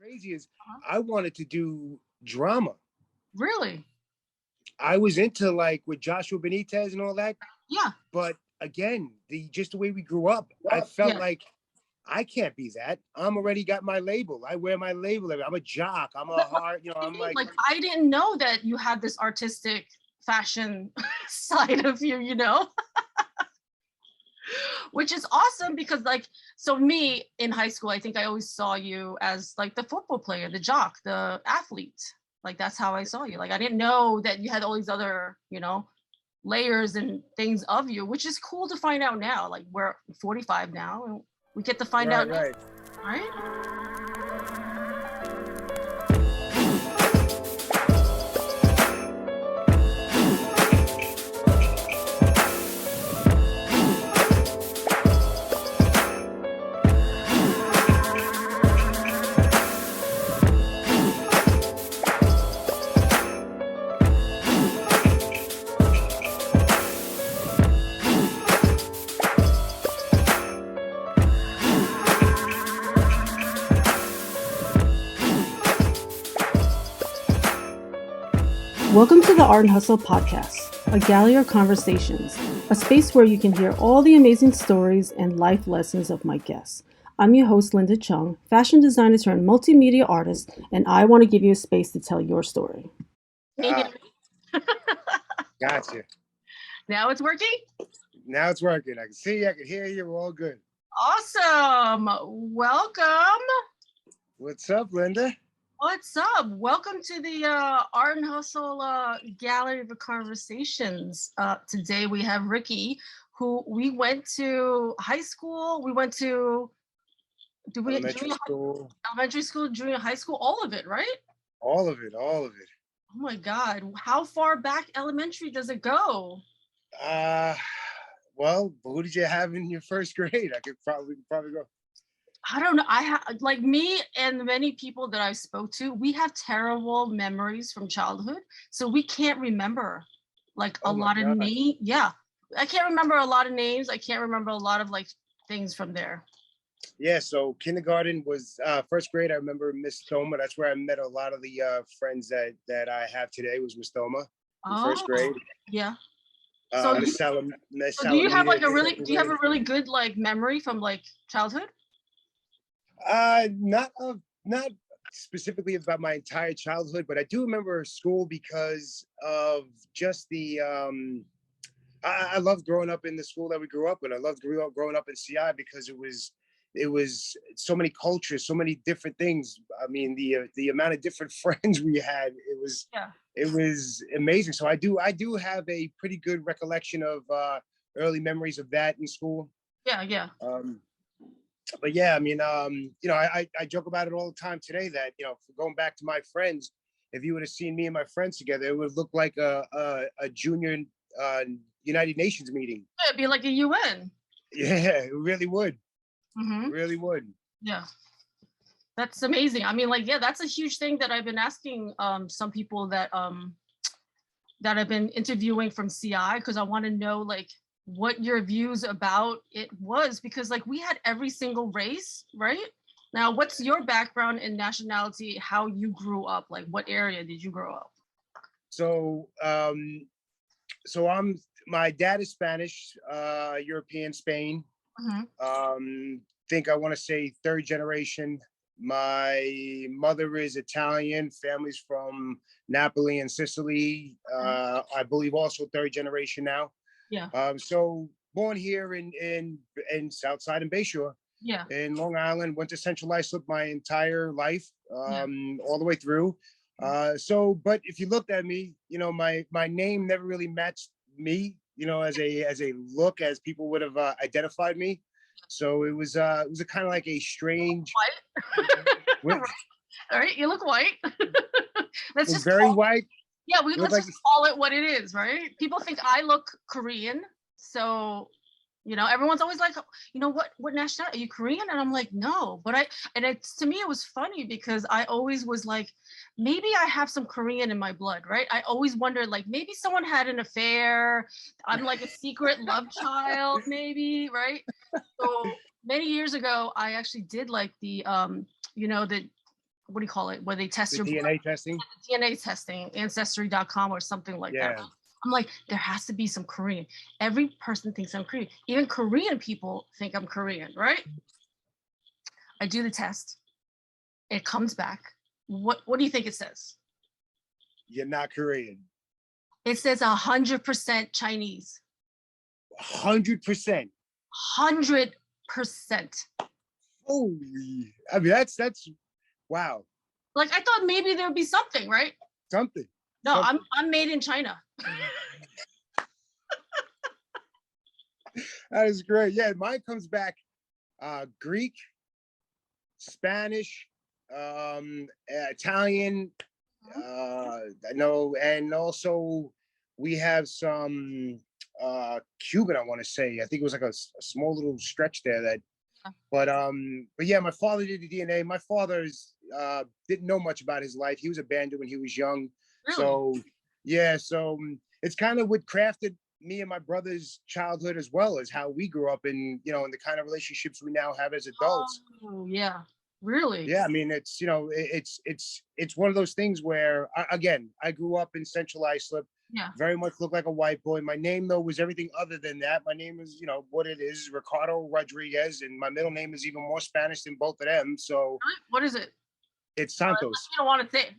crazy is Uh-huh. I wanted to do drama. Really? I was into like with Joshua Benitez and all that. Yeah. But again, just the way we grew up, I felt Yeah. like I can't be that. I'm already got my label. I wear my label. I'm a jock. I'm a heart. I'm like I didn't know that you had this artistic fashion side of you, which is awesome because so me in high school, I think I always saw you as like the football player, the jock, the athlete. Like that's how I saw you. Like I didn't know that you had all these other, layers and things of you, which is cool to find out now. Like we're 45 now and we get to find out now, right? Welcome to the Art and Hustle Podcast, a gallery of conversations, a space where you can hear all the amazing stories and life lessons of my guests. I'm your host, LindaLCheung, fashion designer turned multimedia artist, and I want to give you a space to tell your story. Gotcha. Now it's working? Now it's working. I can see you, I can hear you, we're all good. Awesome. Welcome. What's up, Linda? What's up? Welcome to the Art and Hustle Gallery of Conversations. Today we have Ricky, who we went to high school. We went to elementary school, junior high school, all of it, right? All of it. Oh my God. How far back elementary does it go? Well, who did you have in your first grade? I could probably go. I don't know. I have like me and many people that I spoke to, we have terrible memories from childhood. So we can't remember like a lot of names. Yeah. I can't remember a lot of names. I can't remember a lot of like things from there. Yeah. So kindergarten was first grade. I remember Miss Thoma. That's where I met a lot of the friends that I have today was Miss Thoma in first grade. Yeah. So do you have like do you have a really good like memory from like childhood? Not specifically about my entire childhood, but I do remember school because of just the I loved growing up in the school that we grew up in. I loved growing up in CI because it was so many cultures, so many different things. I mean, the amount of different friends we had, it was amazing. So I do have a pretty good recollection of early memories of that in school. Yeah. But yeah, I mean, I joke about it all the time today that, going back to my friends, if you would have seen me and my friends together, it would look like a junior United Nations meeting. Yeah, it'd be like a UN. Yeah, it really would. Mm-hmm. It really would. Yeah. That's amazing. I mean, like, yeah, that's a huge thing that I've been asking some people that I've been interviewing from CI, because I want to know like what your views about it was, because like we had every single race, right? Now, what's your background in nationality, how you grew up? Like what area did you grow up? So, my dad is Spanish, European, Spain. Mm-hmm. Think I want to say third generation. My mother is Italian, families from Napoli and Sicily. I believe also third generation now. Yeah. So born here in Southside and Bayshore. Yeah. In Long Island, went to Central Islip my entire life, all the way through. But if you looked at me, my name never really matched me, as a look, as people would have identified me. So it was a kind of like a strange. White. All right, you look white. Let's just very white. Yeah, let's just call it what it is, right? People think I look Korean, so everyone's always like, what nationality are you, Korean? And I'm like, no, but to me it was funny because I always was like, maybe I have some Korean in my blood, right? I always wondered like maybe someone had an affair. I'm like a secret love child, maybe, right? So many years ago, I actually did like the what do you call it, where they test The your DNA testing. DNA testing, Ancestry.com or something like that. I'm like, there has to be some Korean. Every person thinks I'm Korean. Even Korean people think I'm Korean, right? I do the test. It comes back. What do you think it says? You're not Korean. It says 100% Chinese. 100%. 100%. Holy! I mean, that's wow. Like, I thought maybe there would be something, right? Something. No, Something. I'm made in China. That is great. Yeah, mine comes back Greek, Spanish, Italian. I know, and also we have some Cuban. I want to say. I think it was like a small little stretch there that. But yeah, my father did the DNA. My father's didn't know much about his life. He was abandoned when he was young. Really? So yeah, so it's kind of what crafted me and my brother's childhood, as well as how we grew up in, you know, in the kind of relationships we now have as adults. Oh yeah, really? Yeah, I mean, it's, you know, it's one of those things where again, I grew up in Central Islip. Yeah. Very much looked like a white boy. My name, though, was everything other than that. My name is, you know, what it is, Ricardo Rodriguez, and my middle name is even more Spanish than both of them. So what is it? It's Santos. You don't want to say.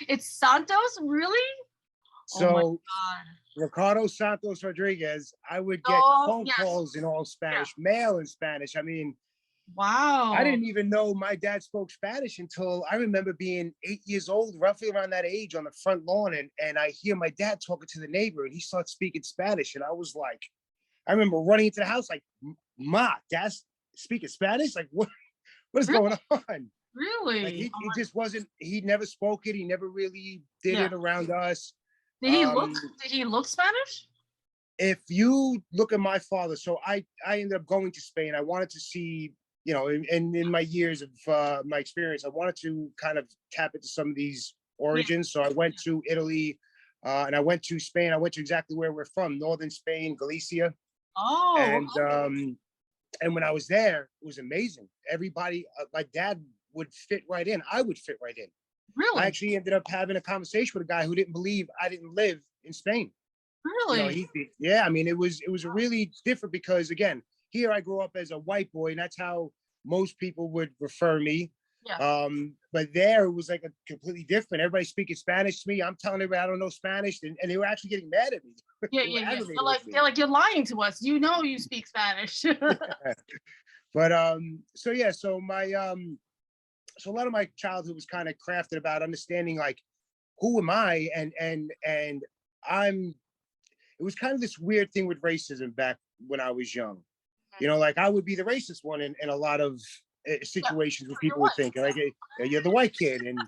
It's Santos, really? So oh my God. Ricardo Santos Rodriguez. I would get phone calls in all Spanish, mail in Spanish. I mean, wow. I didn't even know my dad spoke Spanish until I remember being 8 years old, roughly around that age, on the front lawn, and I hear my dad talking to the neighbor, and he starts speaking Spanish, and I was like, I remember running into the house like, "Ma, Dad's speaking Spanish? Like, what is going on?" Really? Like he just wasn't. He never spoke it. He never really did it around us. Did he look Spanish? If you look at my father, so I ended up going to Spain. I wanted to see, you know, in my years of my experience, I wanted to kind of tap into some of these origins. So I went to Italy, and I went to Spain. I went to exactly where we're from, northern Spain, Galicia. Oh. And when I was there, it was amazing. Everybody, my dad would fit right in. I would fit right in. Really? I actually ended up having a conversation with a guy who didn't believe I didn't live in Spain. Really? You know, I mean, it was really different because, again, here I grew up as a white boy, and that's how most people would refer me. Yeah. But there it was like a completely different. Everybody speaking Spanish to me. I'm telling everybody I don't know Spanish, and they were actually getting mad at me. Yeah. They're like, you're lying to us. You know you speak Spanish. But so yeah, so my so a lot of my childhood was kind of crafted about understanding, like, who am I, and I'm. It was kind of this weird thing with racism back when I was young. You know, like I would be the racist one in a lot of situations where people would think, like, hey, you're the white kid. And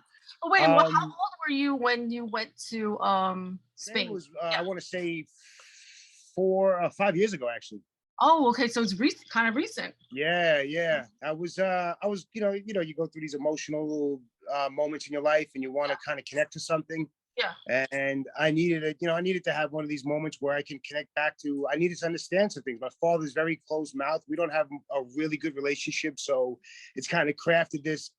wait, how old were you when you went to Spain? It was, I want to say 4 or 5 years ago, actually. Oh, okay. So it's kind of recent. Yeah. I was, you know, you go through these emotional moments in your life, and you want to kind of connect to something. Yeah. And I needed to have one of these moments where I can connect back to. I needed to understand some things. My father's very closed mouth. We don't have a really good relationship, so it's kind of crafted this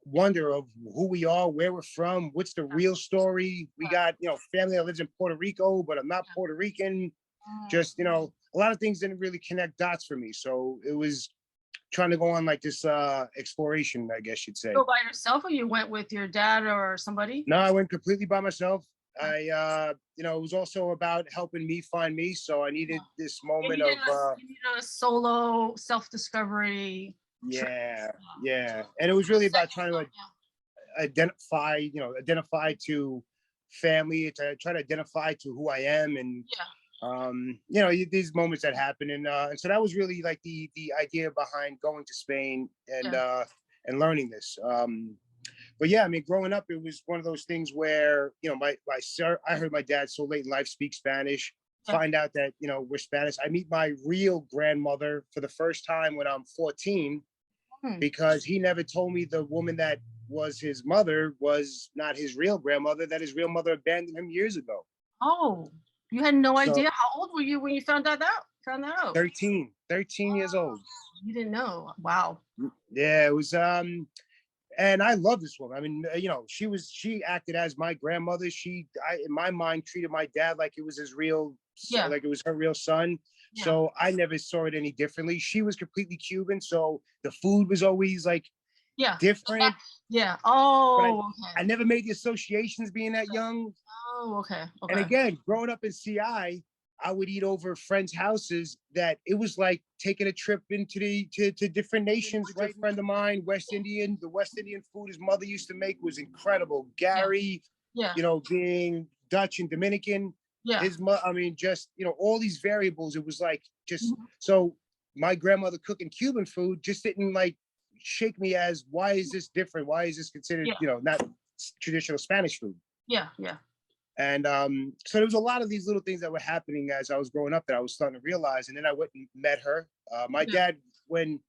wonder of who we are, where we're from, what's the real story. We got, you know, family that lives in Puerto Rico, but I'm not Puerto Rican. Just, you know, a lot of things didn't really connect dots for me. So it was trying to go on like this exploration, I guess you'd say. Go by yourself, or you went with your dad or somebody? No, I went completely by myself. I, you know, it was also about helping me find me. So I needed this moment you needed a solo self-discovery. Yeah. And it was really about trying to identify to family, to try to identify to who I am, and you know, these moments that happen, and so that was really like the idea behind going to Spain and learning this. But yeah, I mean, growing up, it was one of those things where, you know, I heard my dad so late in life speak Spanish. Find out that, you know, we're Spanish. I meet my real grandmother for the first time when I'm 14, because he never told me the woman that was his mother was not his real grandmother, that his real mother abandoned him years ago. Oh, you had no idea? How old were you when you found that out? 13 years old. You didn't know. Wow. Yeah, it was And I love this woman. I mean, she acted as my grandmother. In my mind, treated my dad like it was his real, Yeah. like it was her real son. Yeah. So I never saw it any differently. She was completely Cuban, so the food was always like Yeah. different. Yeah. But Oh, I okay. never made the associations being that young. Oh, okay. And Okay. again, growing up in CI, I would eat over friends' houses that it was like taking a trip into to different nations. Good friend of mine, West Indian, the West Indian food his mother used to make was incredible. Yeah. Gary, Yeah. being Dutch and Dominican, Yeah. his mother, I mean, just, all these variables. It was like just Mhm. so my grandmother cooking Cuban food just didn't like shake me as why is this different? Why is this considered, Yeah. not traditional Spanish food? Yeah. Yeah. And so there was a lot of these little things that were happening as I was growing up that I was starting to realize. And then I went and met her. My Yeah. dad, when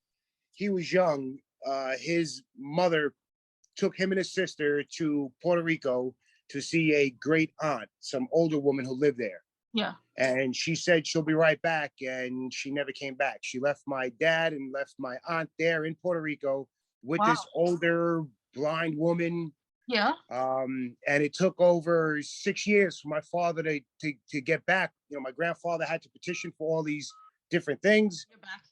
he was young, his mother took him and his sister to Puerto Rico to see a great aunt, some older woman who lived there. Yeah. And she said she'll be right back. And she never came back. She left my dad and left my aunt there in Puerto Rico with Wow. this older blind woman. Yeah. And it took over 6 years for my father to get back. My grandfather had to petition for all these different things. You're back.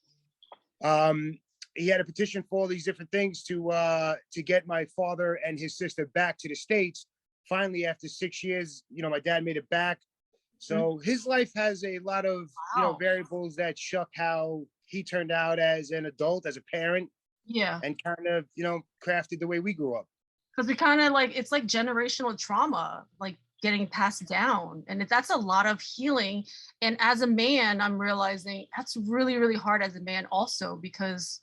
He had a petition for all these different things to get my father and his sister back to the States. Finally, after 6 years, my dad made it back. So his life has a lot of Wow. variables that shook how he turned out as an adult, as a parent, Yeah. and kind of crafted the way we grew up. Because we kind of like, it's like generational trauma, like getting passed down. And that's a lot of healing. And as a man, I'm realizing that's really, really hard as a man also, because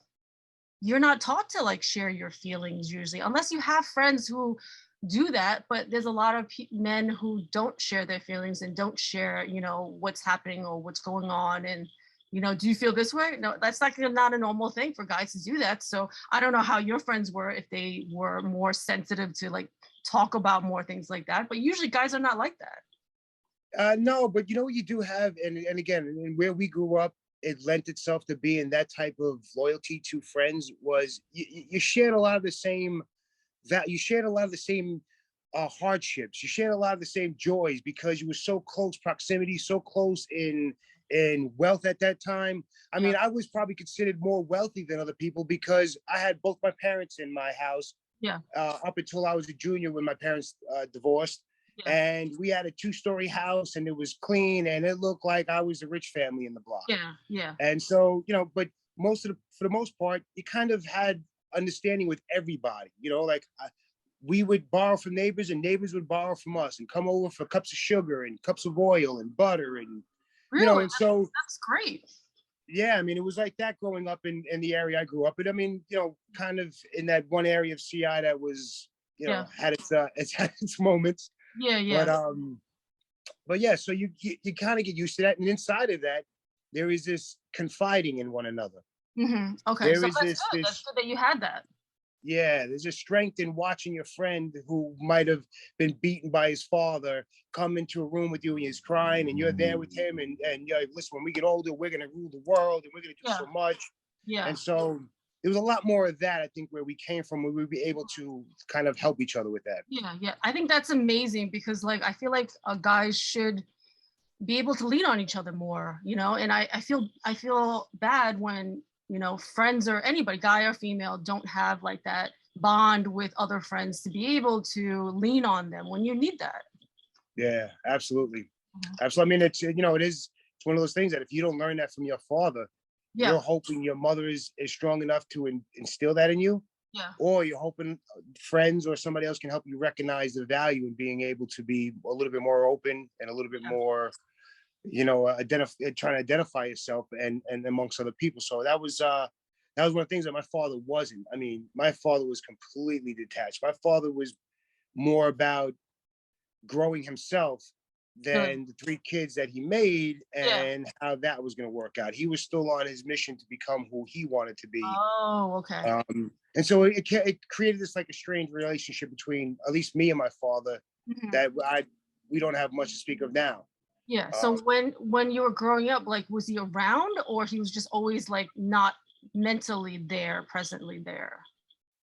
you're not taught to like share your feelings usually, unless you have friends who do that. But there's a lot of men who don't share their feelings and don't share, what's happening or what's going on. And do you feel this way? No, that's like not a normal thing for guys to do that. So I don't know how your friends were, if they were more sensitive to like talk about more things like that. But usually guys are not like that. No, but what you do have, and again, and where we grew up, it lent itself to being that type of loyalty to friends. Was you shared a lot of the same that you shared a lot of the same hardships. You shared a lot of the same joys because you were so close proximity, so close in wealth at that time. I mean, I was probably considered more wealthy than other people because I had both my parents in my house. Yeah. Up until I was a junior when my parents divorced. Yeah. And we had a 2-story house and it was clean and it looked like I was the rich family in the block. Yeah. Yeah. And so, but for the most part, you kind of had understanding with everybody, like we would borrow from neighbors and neighbors would borrow from us and come over for cups of sugar and cups of oil and butter. And, Really? and so that's great. yeah, I mean, it was like that growing up in the area I grew up in. I mean, kind of in that one area of CI that was, had its moments. Yeah, yeah. But yeah, so you kind of get used to that, and inside of that, there is this confiding in one another. Mm-hmm. Okay, There so is that's good. That's good that you had that. Yeah, there's a strength in watching your friend who might have been beaten by his father come into a room with you and he's crying and you're there with him and you're like, listen, when we get older, we're gonna rule the world and we're gonna do so much. Yeah. And so there was a lot more of that, I think, where we came from, where we'd be able to kind of help each other with that. Yeah, yeah. I think that's amazing because like I feel like guys should be able to lean on each other more, and I feel bad when friends or anybody, guy or female, don't have like that bond with other friends to be able to lean on them when you need that. Yeah, absolutely. Absolutely. I mean, it's it's one of those things that if you don't learn that from your father, you're hoping your mother is strong enough to instill that in you. Yeah. Or you're hoping friends or somebody else can help you recognize the value in being able to be a little bit more open and a little bit more, trying to identify yourself and amongst other people. So that was one of the things that my father wasn't. I mean, my father was completely detached. My father was more about growing himself than the 3 kids that he made and how that was going to work out. He was still on his mission to become who he wanted to be. Oh, okay. And so it created this like a strange relationship between at least me and my father that we don't have much to speak of now. Yeah. So when you were growing up, like, was he around or he was just always like not mentally there, presently there?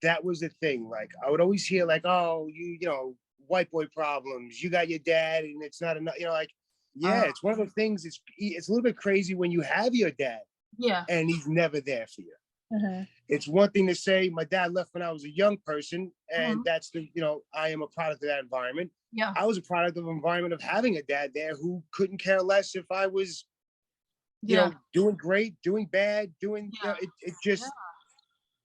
that was the thing. Like I would always hear like, oh, you know, white boy problems. You got your dad, and it's not enough. You know, like yeah, it's one of those things. It's a little bit crazy when you have your dad, Yeah. and he's never there for you. Mm-hmm. It's one thing to say my dad left when I was a young person, and Mm-hmm. that's the, you know, I am a product of that environment. Yeah. I was a product of an environment of having a dad there who couldn't care less if I was, you Yeah. know, doing great, doing bad, doing, you Yeah. know, it just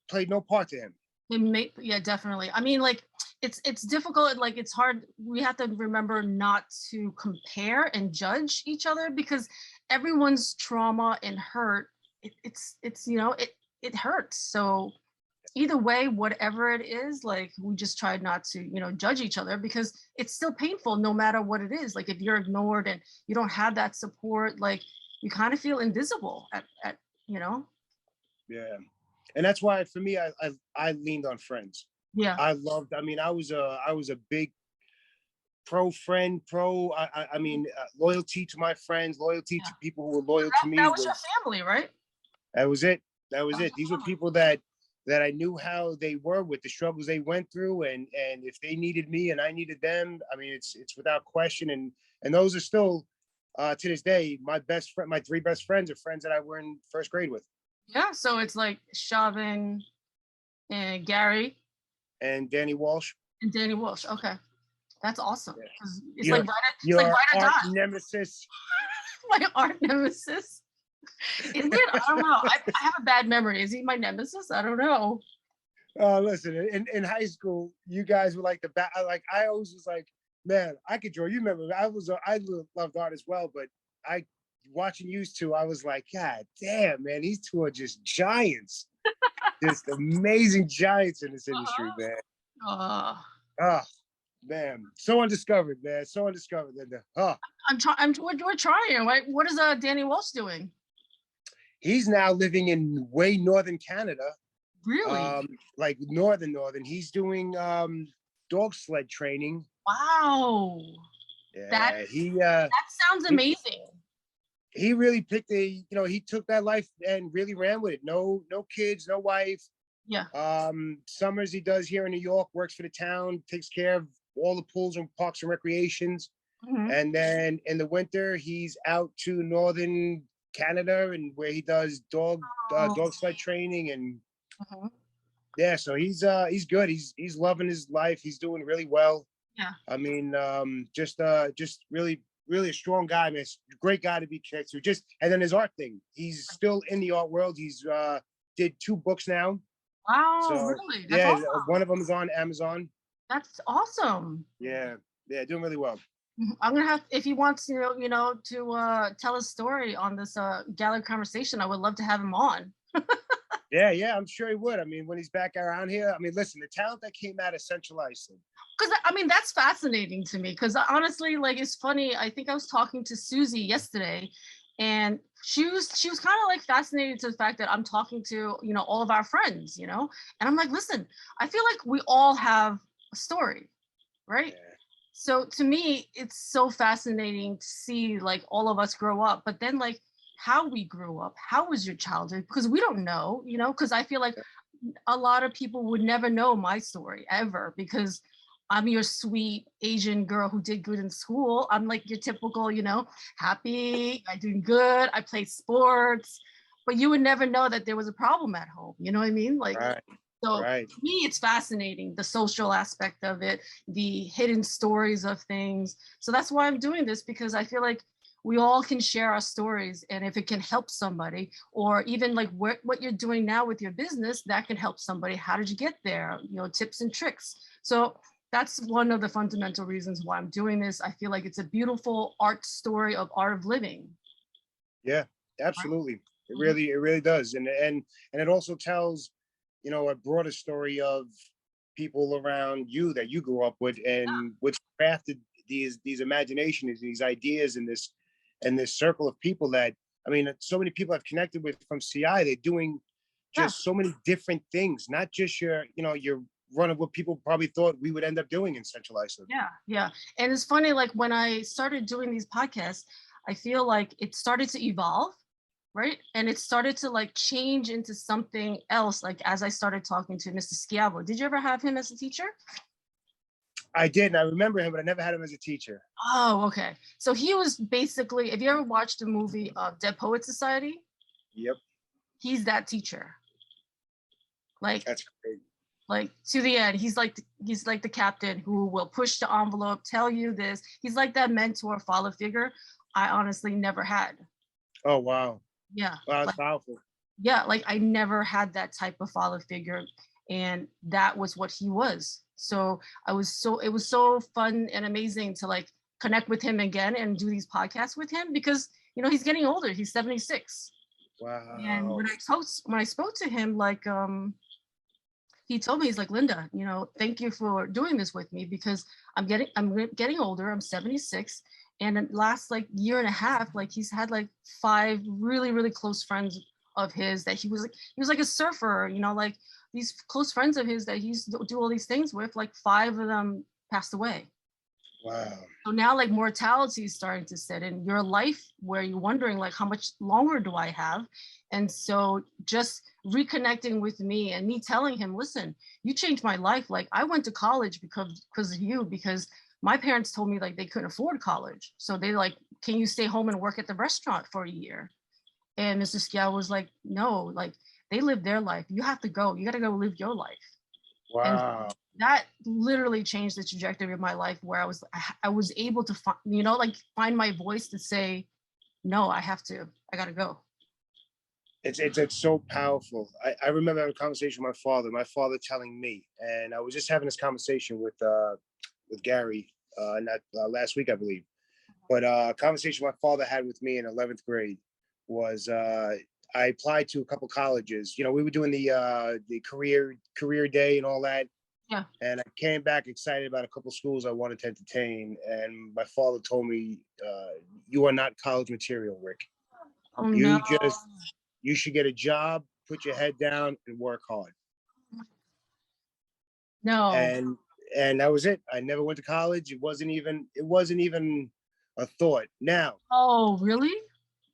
played no part to him. Yeah, definitely. I mean, like it's difficult, like it's hard. We have to remember not to compare and judge each other because everyone's trauma and hurt, it's you know, it hurts. So either way, whatever it is, like we just try not to, you know, judge each other because it's still painful no matter what it is. Like if you're ignored and you don't have that support, like you kind of feel invisible at you know. Yeah. And that's why for me, I leaned on friends. Yeah. I loved, I mean, I was a big pro friend, I mean, loyalty to my friends, loyalty Yeah. to people who were loyal to That me was your was, family, right? that was it. That was That was it. These were your family. people that I knew how they were with the struggles they went through, and if they needed me and I needed them, I mean, it's without question. And those are still to this day my best friend. My three best friends are friends that I were in first grade with. Yeah, so it's like Chauvin and Gary And Danny Walsh, and Danny Walsh. Okay, that's awesome. yeah. 'Cause it's your like it's like your ride or art die. nemesis. My art nemesis. Is it? I don't know. I have a bad memory. Is he my nemesis? I don't know. Listen, in high school, you guys were like the back. Like I always was like, man, I could draw. You remember? I loved art as well, but I watching you two, I was like, God damn, man, these two are just giants, just amazing giants in this industry, man. Uh, Oh man, so undiscovered, man, so undiscovered. Linda. Oh, I'm trying. We're trying. Right? What is Danny Walsh doing? he's now living in way northern Canada. Really? Like northern. He's doing dog sled training. Wow. That Yeah, that sounds he amazing. he really picked he took that life and really ran with it. No kids, no wife. Yeah. Summers he does here in New York, works for the town, takes care of all the pools and parks and recreations. Mm-hmm. And then in the winter, he's out to northern Canada and where he does dog sled training and Mm-hmm. yeah, so he's good. He's loving his life. He's doing really well. Yeah. I mean, just really a strong guy, man. Great guy to be connected to. Just and then his art thing. He's still in the art world. He's did 2 books now. Wow. So Really? That's yeah, awesome. one of them is on Amazon. That's awesome. Yeah, doing really well. I'm gonna have, if he wants, to tell a story on this gallery conversation, I would love to have him on. Yeah, I'm sure he would. I mean, when he's back around here, I mean, listen, the talent that came out of Central Iceland. Because I mean, that's fascinating to me. Because honestly, like, it's funny. I think I was talking to Susie yesterday, and she was kind of like fascinated to the fact that I'm talking to all of our friends, and I'm like, listen, I feel like we all have a story, right? Yeah. So to me, it's so fascinating to see like all of us grow up, but then like how we grew up. How was your childhood? Because we don't know, because I feel like a lot of people would never know my story ever because I'm your sweet Asian girl who did good in school. I'm like your typical, happy, I'm doing good, I play sports, but you would never know that there was a problem at home. You know what I mean? Like, Right. so Right. to me, it's fascinating, the social aspect of it, the hidden stories of things. So that's why I'm doing this, because I feel like we all can share our stories. And if it can help somebody, or even like what you're doing now with your business, that can help somebody. How did you get there? Tips and tricks. So that's one of the fundamental reasons why I'm doing this. I feel like it's a beautiful art story of art of living. Yeah, absolutely. It really does. And it also tells, a broader story of people around you that you grew up with and what's crafted these imaginations, these ideas in this circle of people that, I mean, so many people I've connected with from CI, they're doing just so many different things, not just your run of what people probably thought we would end up doing in Central Iceland. Yeah. And it's funny, like when I started doing these podcasts, I feel like it started to evolve. right? And it started to like change into something else. Like as I started talking to Mr. Schiavo, did you ever have him as a teacher? I did, and I remember him, but I never had him as a teacher. Oh, okay. So he was basically, if you ever watched the movie Dead Poet Society, Yep, he's that teacher. Like, that's crazy. like to the end, he's like the captain who will push the envelope, tell you this. He's like that mentor, father figure I honestly never had. Oh wow, Yeah, wow, that's like, powerful. yeah, like I never had that type of father figure, and that was what he was. So it was so fun and amazing to like connect with him again and do these podcasts with him, because you know he's getting older. He's 76. And Wow. when I spoke to him, like he told me, he's like, Linda, you know, thank you for doing this with me, because I'm getting older. I'm 76. And in the last like year and a half, like he's had like 5 really, really close friends of his that he was like a surfer, you know, like these close friends of his that he used to do all these things with, like 5 of them passed away. Wow. So now like mortality is starting to set in your life, where you're wondering like how much longer do I have? And so just reconnecting with me and me telling him, listen, you changed my life. Like I went to college because of you, because my parents told me like they couldn't afford college. So they like, can you stay home and work at the restaurant for a year? And Mr. Scow was like, no, like they live their life. You have to go. You got to go live your life. And Wow. that literally changed the trajectory of my life, where I was able to find, you know, like find my voice to say, no, I gotta go. It's so powerful. I remember having a conversation with my father telling me, and I was just having this conversation with Gary not last week, I believe. But a conversation my father had with me in 11th grade was I applied to a couple colleges. You know, we were doing the career day and all that. Yeah. And I came back excited about a couple schools I wanted to entertain. And my father told me, "You are not college material, Rick. Oh no. You should get a job, put your head down, and work hard." No. And that was it. I never went to college. It wasn't even a thought. Now, Oh, really?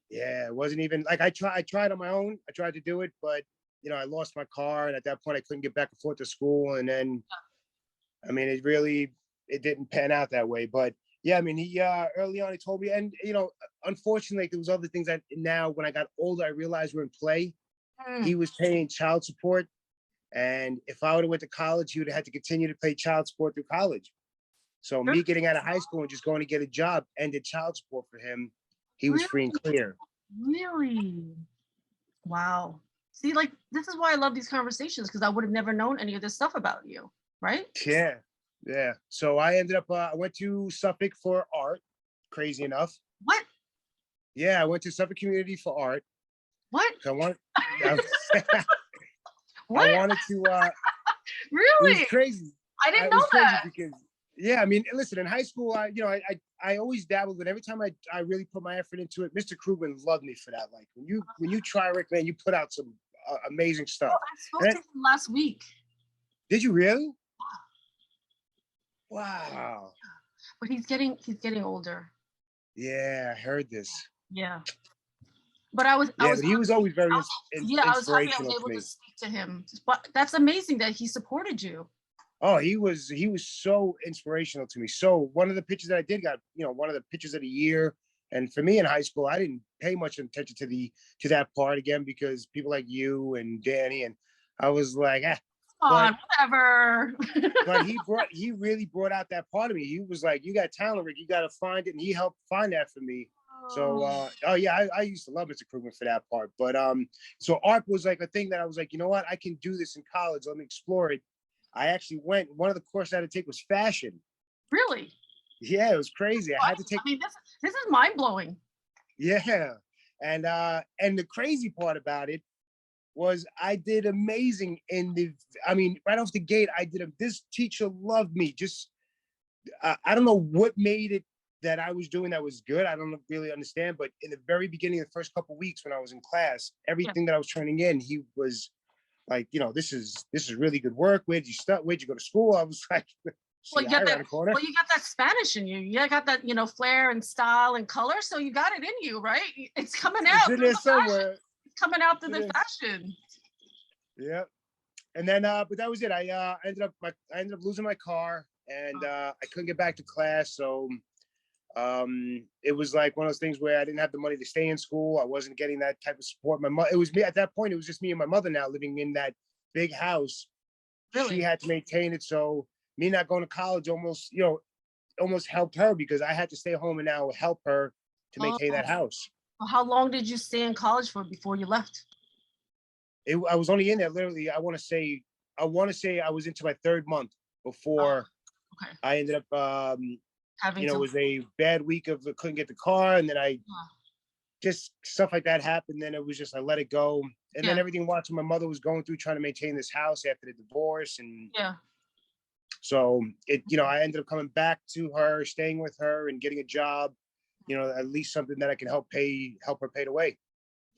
yeah, it wasn't even like I tried on my own. I tried to do it, but you know, I lost my car, and at that point I couldn't get back and forth to school. And then I mean it didn't pan out that way. But yeah, I mean he early on he told me, and you know, unfortunately there was other things that now when I got older I realized were in play. He was paying child support. And if I would have went to college, he would have had to continue to pay child support through college. So me getting out of high school and just going to get a job ended child support for him. He was free and clear. Really? Wow. See, like this is why I love these conversations, because I would have never known any of this stuff about you, right? Yeah, yeah. So I ended up, I went to Suffolk for art, crazy enough. What? Yeah, I went to Suffolk Community for art. What? So I What? wanted to, Really? it was crazy. I didn't It know was crazy that. because, yeah, I mean, listen, in high school, I always dabbled, but every time I really put my effort into it, Mr. Krugman loved me for that. Like when you try, Rick, man, you put out some amazing stuff. Oh, I spoke to him last week. Did you really? Wow. But he's getting older. Yeah, I heard this. Yeah. But I was Yeah, but he was always very I was happy I was inspirational to able to me. speak to him. But that's amazing that he supported you. Oh, he was so inspirational to me. So one of the pictures that I did got, you know, one of the pictures of the year. And for me in high school, I didn't pay much attention to that part again because people like you and Danny, and I was like, ah. Come on, whatever. But he really brought out that part of me. He was like, "You got talent, Rick. You got to find it," and he helped find that for me. So, oh yeah, I used to love Mr. Krugman for that part. But so art was like a thing that I was like, you know what, I can do this in college. Let me explore it. I actually went. One of the courses I had to take was fashion. Really? Yeah, it was crazy. I had to take. I mean, this is mind blowing. Yeah, and the crazy part about it was I did amazing in the. I mean, right off the gate, I did. This teacher loved me. Just I don't know what made it that I was doing that was good. I don't really understand, but in the very beginning, the first couple of weeks when I was in class, everything that I was turning in, he was like, you know, this is really good work. Where'd you start? Where'd you go to school? I was like, Well, See I around the corner. you got that Spanish in you. You got that, flair and style and color. So you got it in you, right? It's coming It's out in through there the fashion. somewhere. It's coming out through It the is. fashion. Yeah. And then, but that was it. I ended up losing my car, and I couldn't get back to class. So it was like one of those things where I didn't have the money to stay in school. I wasn't getting that type of support. It was me at that point. It was just me and my mother now living in that big house. Really? She had to maintain it. So me not going to college almost helped her, because I had to stay home and now help her to maintain that house. Well, how long did you stay in college for before you left? I was only in there literally. I want to say I was into my 3rd month before Okay. I ended up. Having It was a bad week of couldn't get the car, and then just stuff like that happened. Then it was just I let it go, and then everything watching my mother was going through trying to maintain this house after the divorce, and so I ended up coming back to her, staying with her, and getting a job. At least something that I can help her pay the way.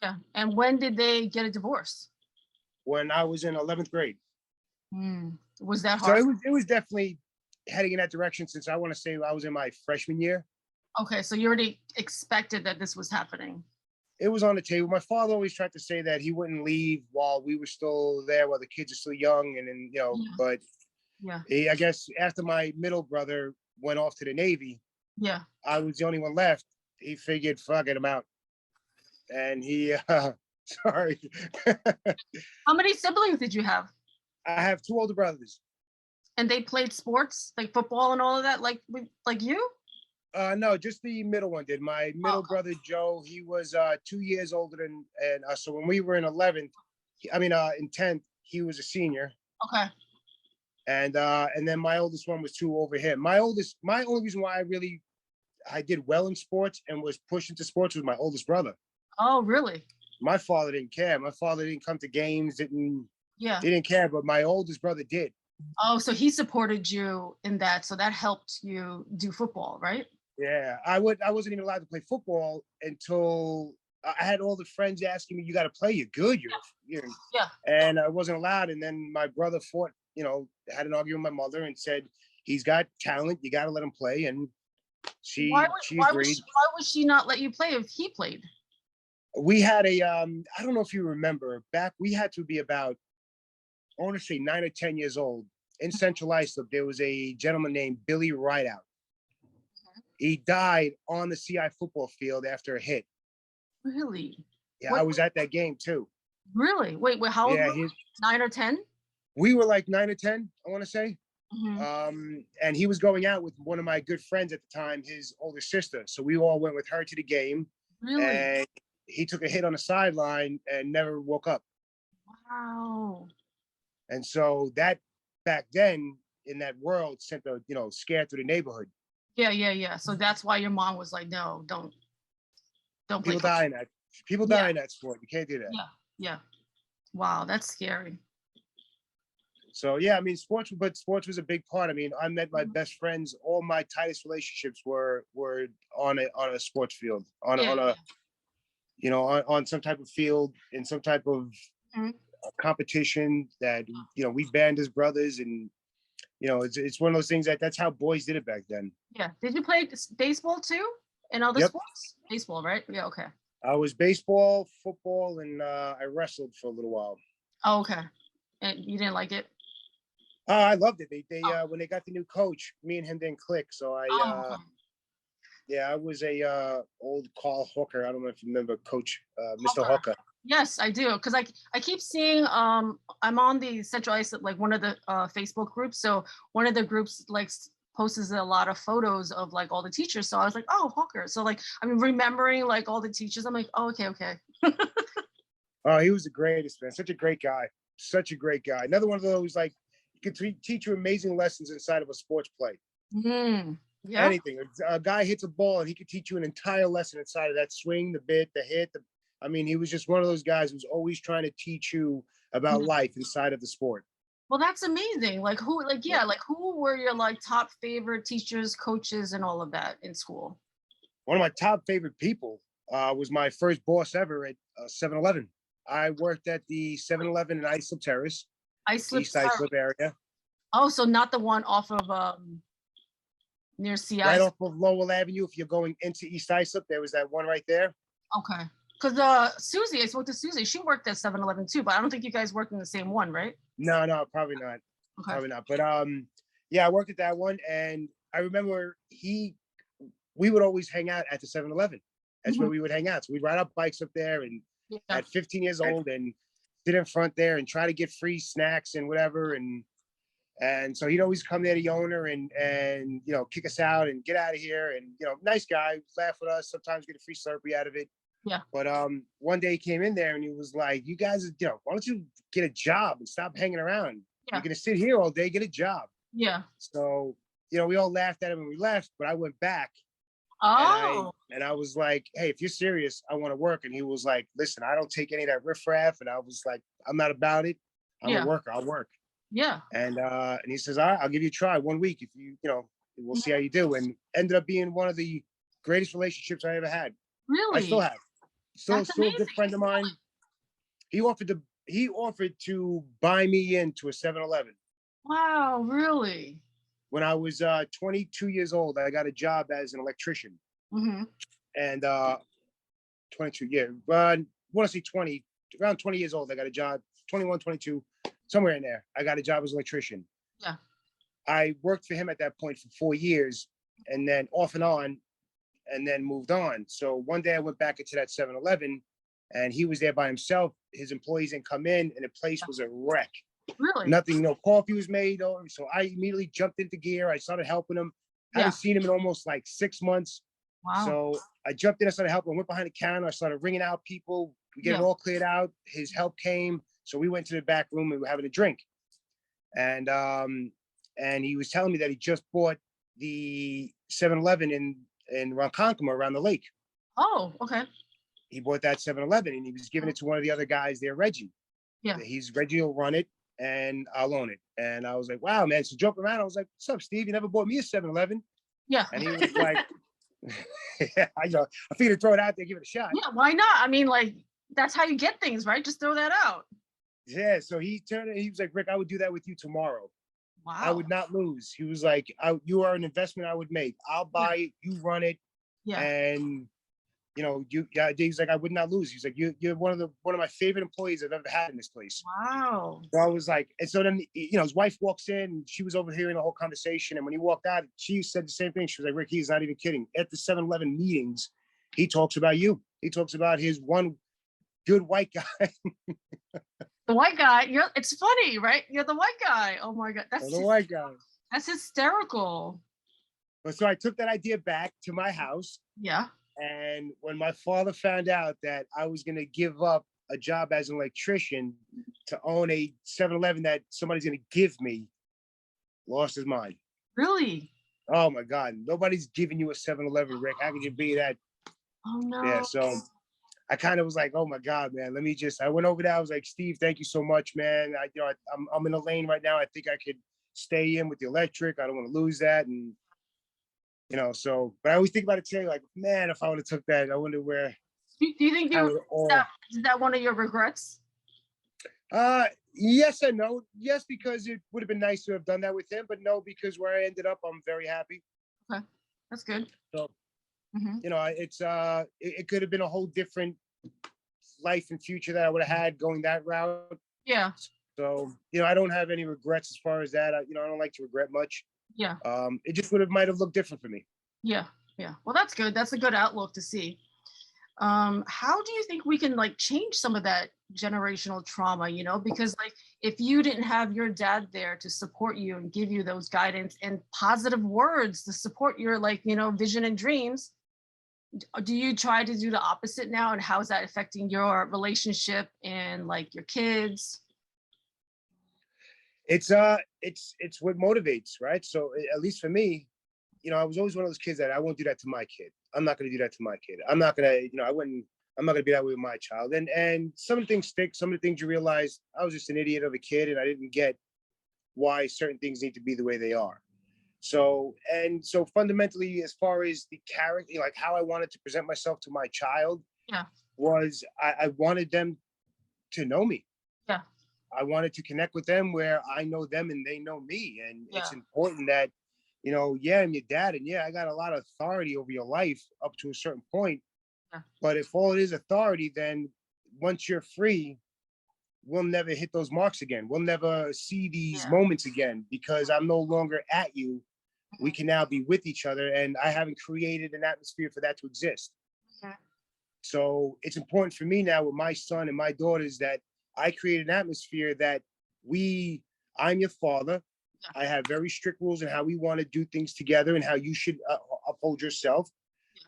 Yeah. And when did they get a divorce? When I was in 11th grade. Was that So hard? it was definitely heading in that direction, since I want to say I was in my freshman year. Okay, so you already expected that this was happening. It was on the table. My father always tried to say that he wouldn't leave while we were still there, while the kids are still young, and then but I guess after my middle brother went off to the Navy, I was the only one left. He figured, fuck it, I'm out, and he sorry. How many siblings did you have? I have 2 older brothers. And they played sports, like football and all of that, like you? No, just the middle one did. My middle brother Joe, he was 2 years older than, and so when we were in 11th, in 10th, he was a senior. Okay. And then my oldest one was 2 over him. My only reason why I did well in sports and was pushed into sports was my oldest brother. Oh, really? My father didn't care. My father didn't come to games, he didn't care, but my oldest brother did. Oh, so he supported you in that. So that helped you do football, right? Yeah, I wasn't even allowed to play football until I had all the friends asking me, "You got to play. You're good. You're." And I wasn't allowed. And then my brother had an argument with my mother and said, "He's got talent. You got to let him play." And she agreed. Why would she not let you play if he played? We had I don't know if you remember, back we had to be about, I want to say 9 or 10 years old. In Central Islip, there was a gentleman named Billy Rideout. He died on the CI football field after a hit. Really? Yeah, I was at that game too. Really? Wait, how old were you? 9 or 10? We were like 9 or 10, I want to say. And he was going out with one of my good friends at the time, his older sister. So we all went with her to the game. Really? And he took a hit on the sideline and never woke up. Wow. And so that back then in that world sent a scare through the neighborhood. Yeah. So that's why your mom was like, no, don't play. People die in that sport. You can't do that. Yeah. Wow, that's scary. So yeah, sports was a big part. I met my best friends. All my tightest relationships were on a sports field, on some type of field, in some type of competition that we band as brothers, and it's one of those things that's how boys did it back then. Yeah. Did you play baseball too and other sports? Baseball, right? Yeah. Okay. I was baseball, football, and I wrestled for a little while. Oh, okay. And you didn't like it? I loved it. They when they got the new coach, me and him didn't click. So I was a old Carl Hooker. I don't know if you remember Coach Mr. Hooker. Yes, I do. Because I keep seeing I'm on the Central Islip, like one of the Facebook groups. So one of the groups like posts a lot of photos of like all the teachers. So I was like, oh, Hooker. So like I'm remembering like all the teachers. I'm like, oh, okay. Oh, he was the greatest, man. Such a great guy. Such a great guy. Another one of those, like, he could teach you amazing lessons inside of a sports play. Yeah. Anything. A guy hits a ball and he could teach you an entire lesson inside of that swing, the bit, the hit. He was just one of those guys who's always trying to teach you about life inside of the sport. Well, that's amazing. Like who were your like top favorite teachers, coaches, and all of that in school? One of my top favorite people was my first boss ever at 7-Eleven. I worked at the 7-Eleven in Islip Terrace, East Islip area. Oh, so not the one off of near CI. Right off of Lowell Avenue. If you're going into East Islip, there was that one right there. Okay. Because Susie, I spoke to Susie. She worked at 7-Eleven too, but I don't think you guys worked in the same one, right? No, probably not. Okay. Probably not. But yeah, I worked at that one, and I remember we would always hang out at the 7-Eleven. That's where we would hang out. So we'd ride our bikes up there, and at 15 years old, and sit in front there and try to get free snacks and whatever. And so he'd always come there, the owner, and you know, kick us out and get out of here. And you know, nice guy, laugh with us. Sometimes get a free Slurpee out of it. Yeah. But one day he came in there and he was like, "You guys, you know, why don't you get a job and stop hanging around? Yeah. You're gonna sit here all day. Get a job." Yeah. So you know, we all laughed at him when we left. But I went back. Oh. And I was like, "Hey, if you're serious, I want to work." And he was like, "Listen, I don't take any of that riffraff." And I was like, "I'm not about it. I'm a worker. I'll work." Yeah. And he says, "All right, I'll give you a try 1 week. If you know, we'll see how you do." And ended up being one of the greatest relationships I ever had. Really? I still have. Still a good friend of mine. Really? He offered to buy me into a 7-Eleven. Wow, really? When I was 22 years old, I got a job as an electrician. And 22, yeah. I want to say 20, around 20 years old, I got a job, 21, 22, somewhere in there. I got a job as an electrician. Yeah. I worked for him at that point for 4 years, and then off and on, and then moved on. So one day I went back into that 7-Eleven, and he was there by himself. His employees didn't come in, and the place was a wreck. Really? Nothing, no coffee was made. So I immediately jumped into gear. I started helping him. I haven't seen him in almost like 6 months. Wow. So I jumped in, I started helping, went behind the counter, I started ringing out people. We get it all cleared out. His help came. So we went to the back room and we were having a drink. And he was telling me that he just bought the 7-Eleven in Ronkonkoma around the lake. Oh, okay. He bought that 7-Eleven and he was giving it to one of the other guys there, Reggie. Yeah. Reggie will run it and I'll own it. And I was like, wow, man. So joking around, I was like, what's up, Steve? You never bought me a 7-Eleven? Yeah. And he was like, I figured throw it out there, give it a shot. Yeah, why not? I mean, like, that's how you get things, right? Just throw that out. Yeah. So he was like, Rick, I would do that with you tomorrow. Wow. I would not lose. He was like, you are an investment I would make. I'll buy it, you run it. Yeah. And you know, he's like, I would not lose. He's like, you're one of my favorite employees I've ever had in this place. Wow. So I was like, and so then, you know, his wife walks in and she was overhearing the whole conversation. And when he walked out, she said the same thing. She was like, Rick, he's not even kidding. At the 7-Eleven meetings, he talks about you. He talks about his one good white guy. The white guy, it's funny, right? You're the white guy. Oh my God. The white guy. That's hysterical. But so I took that idea back to my house. Yeah. And when my father found out that I was going to give up a job as an electrician to own a 7-Eleven that somebody's going to give me, lost his mind. Really? Oh my God. Nobody's giving you a 7-Eleven, Rick. How could you be that? Oh no. Yeah. So I kind of was like, oh my God, man, I went over there. I was like, Steve, thank you so much, man. I'm in a lane right now. I think I could stay in with the electric. I don't want to lose that. And you know, so, but I always think about it today, like, man, if I would have took that, I wonder where. Do you think is that one of your regrets? Yes and no. Yes, because it would have been nice to have done that with him, but no, because where I ended up, I'm very happy. Okay, that's good. So, you know, it could have been a whole different life and future that I would have had going that route. Yeah. So, you know, I don't have any regrets as far as that. I don't like to regret might Yeah. It just might have looked different for me. Yeah. Yeah. Well, that's good. That's a good outlook to see. How do you think we can like change some of that generational trauma, you know, because like if you didn't have your dad there to support you and give you those guidance and positive words to support your like, you know, vision and dreams, do you try to do the opposite now? And how is that affecting your relationship and like your kids? It's what motivates, right? So at least for me, you know, I was always one of those kids that I won't do that to my kid. I'm not going to do that to my kid. I'm not going to, you know, I'm not going to be that way with my child. And some of the things stick, some of the things you realize I was just an idiot of a kid and I didn't get why certain things need to be the way they are. So fundamentally, as far as the character, like how I wanted to present myself to my child, yeah, was I wanted them to know me. Yeah. I wanted to connect with them where I know them and they know me. And Yeah. it's important that, yeah, I'm your dad, and yeah, I got a lot of authority over your life up to a certain point. Yeah. But if all it is authority, then once you're free, we'll never hit those marks again. We'll never see these moments again because I'm no longer at you. We can now be with each other, and I haven't created an atmosphere for that to exist. So it's important for me now with my son and my daughters that I create an atmosphere that I'm your father. I have very strict rules on how we want to do things together and how you should uphold yourself.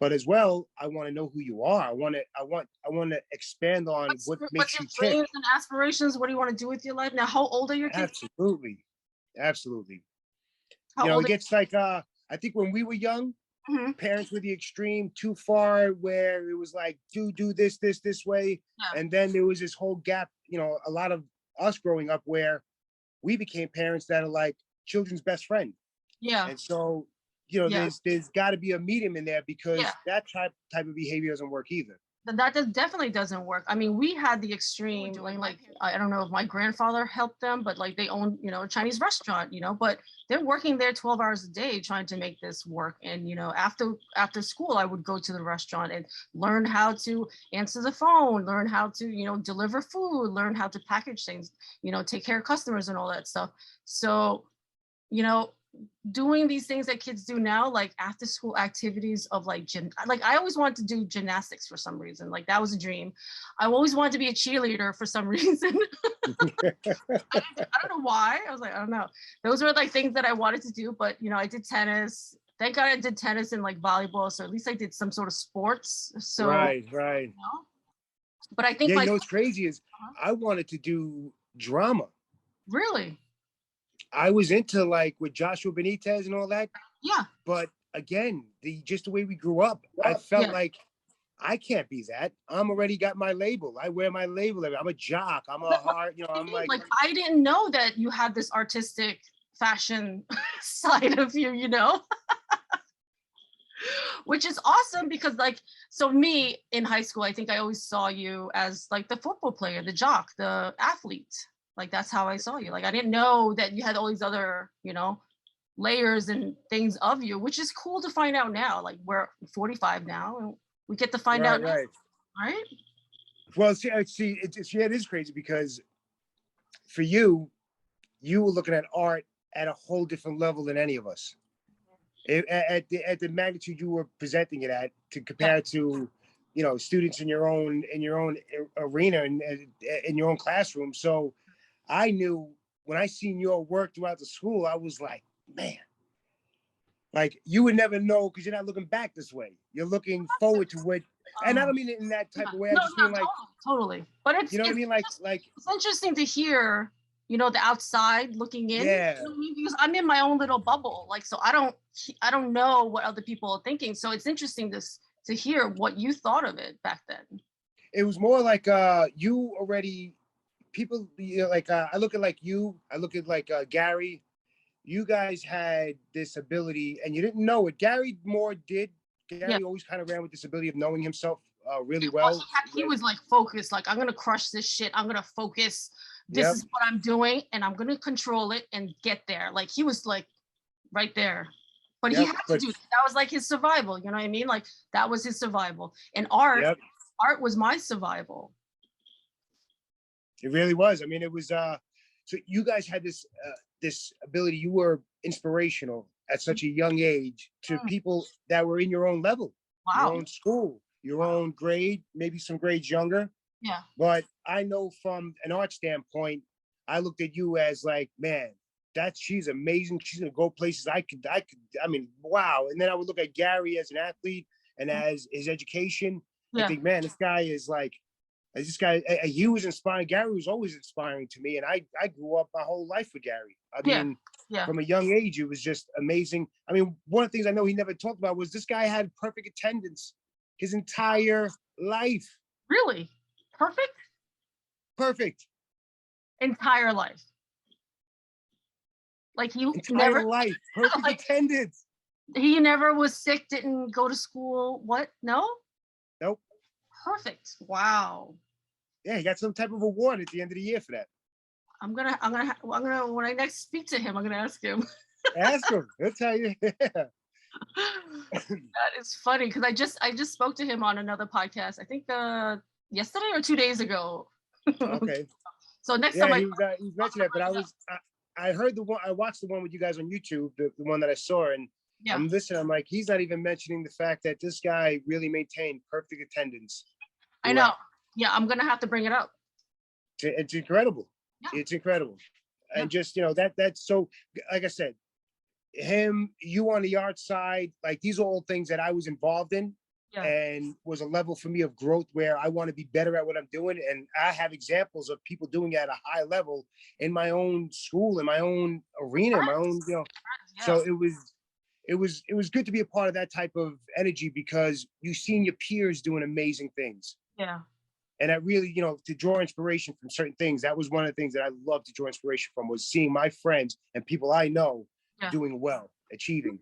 But as well, I want to know who you are. I want to expand on what makes you tick. Dreams and aspirations? What do you want to do with your life now? How old are your kids? Absolutely. How it gets like I think when we were young, parents were the extreme too far where it was like do this way, and then there was this whole gap. A lot of us growing up where we became parents that are like children's best friend. Yeah. And so there's got to be a medium in there because that type of behavior doesn't work either. That definitely doesn't work. I mean, we had the extreme, like I don't know if my grandfather helped them, but like they own, a Chinese restaurant, but they're working there 12 hours a day trying to make this work. And, after school, I would go to the restaurant and learn how to answer the phone, learn how to, deliver food, learn how to package things, take care of customers and all that stuff. So, doing these things that kids do now, like after school activities of like I always wanted to do gymnastics for some reason. Like that was a dream. I always wanted to be a cheerleader for some reason. I don't know why. I was like, I don't know. Those were like things that I wanted to do, but I did tennis. Thank God I did tennis and like volleyball. So at least I did some sort of sports. So right. But I think what's crazy is I wanted to do drama. Really? I was into like with Joshua Benitez and all that. Yeah. But again, the way we grew up, I felt like I can't be that. I'm already got my label. I wear my label. I'm a jock. I'm a heart. I'm like I didn't know that you had this artistic fashion side of you, which is awesome because so me in high school, I think I always saw you as like the football player, the jock, the athlete. Like, that's how I saw you. Like, I didn't know that you had all these other, layers and things of you, which is cool to find out now. Like, we're 45 now and we get to find out. Right. Right. Well, see, it is crazy because for you were looking at art at a whole different level than any of us. At the magnitude you were presenting it at to compare to, students in your own arena and in your own classroom. So I knew when I seen your work throughout the school, I was like, man, like you would never know because you're not looking back this way. You're looking forward to what, and I don't mean it in that type of way. I just mean like totally. But it's what I mean, like it's interesting to hear, the outside looking in. Yeah. Because I'm in my own little bubble, like so I don't know what other people are thinking. So it's interesting to hear what you thought of it back then. It was more like you already. People, I look at like you, I look at like Gary. You guys had this ability, and you didn't know it. Gary Moore did. Gary always kind of ran with this ability of knowing himself really well. He was like focused, like I'm gonna crush this shit. I'm gonna focus. This is what I'm doing, and I'm gonna control it and get there. Like he was like right there, but he had to do that. That was like his survival. You know what I mean? Like that was his survival. And art was my survival. It really was. I mean, it was. So you guys had this ability. You were inspirational at such a young age to people that were in your own level, your own school, your own grade, maybe some grades younger. Yeah. But I know from an art standpoint, I looked at you as like, man, she's amazing. She's gonna go places I mean, wow. And then I would look at Gary as an athlete and as his education. I think, man, this guy is like. He was inspiring. Gary was always inspiring to me, and I grew up my whole life with Gary. I mean, from a young age, it was just amazing. I mean, one of the things I know he never talked about was this guy had perfect attendance his entire life. Really? Perfect? Entire life. Like you never life, perfect attendance. He never was sick, didn't go to school. What? No? Nope. Perfect. Wow. Yeah, he got some type of award at the end of the year for that. when I next speak to him, I'm gonna ask him. Ask him. He'll tell you. That is funny because I just spoke to him on another podcast. I think yesterday or 2 days ago. Okay. So next Yeah, time he's mentioned that, but I heard I watched the one with you guys on YouTube, the one that I saw, and yeah, I'm listening. I'm like, he's not even mentioning the fact that this guy really maintained perfect attendance. I know. Yeah, I'm gonna have to bring it up. It's incredible. Yeah. It's incredible. Yeah. And just, that's so, like I said, him, you on the art side, like these are all things that I was involved in. Yeah. And was a level for me of growth where I want to be better at what I'm doing. And I have examples of people doing it at a high level in my own school, in my own arena, in my own, Yeah. So it was good to be a part of that type of energy because you've seen your peers doing amazing things. Yeah. And that really, to draw inspiration from certain things, that was one of the things that I love to draw inspiration from, was seeing my friends and people I know doing well, achieving.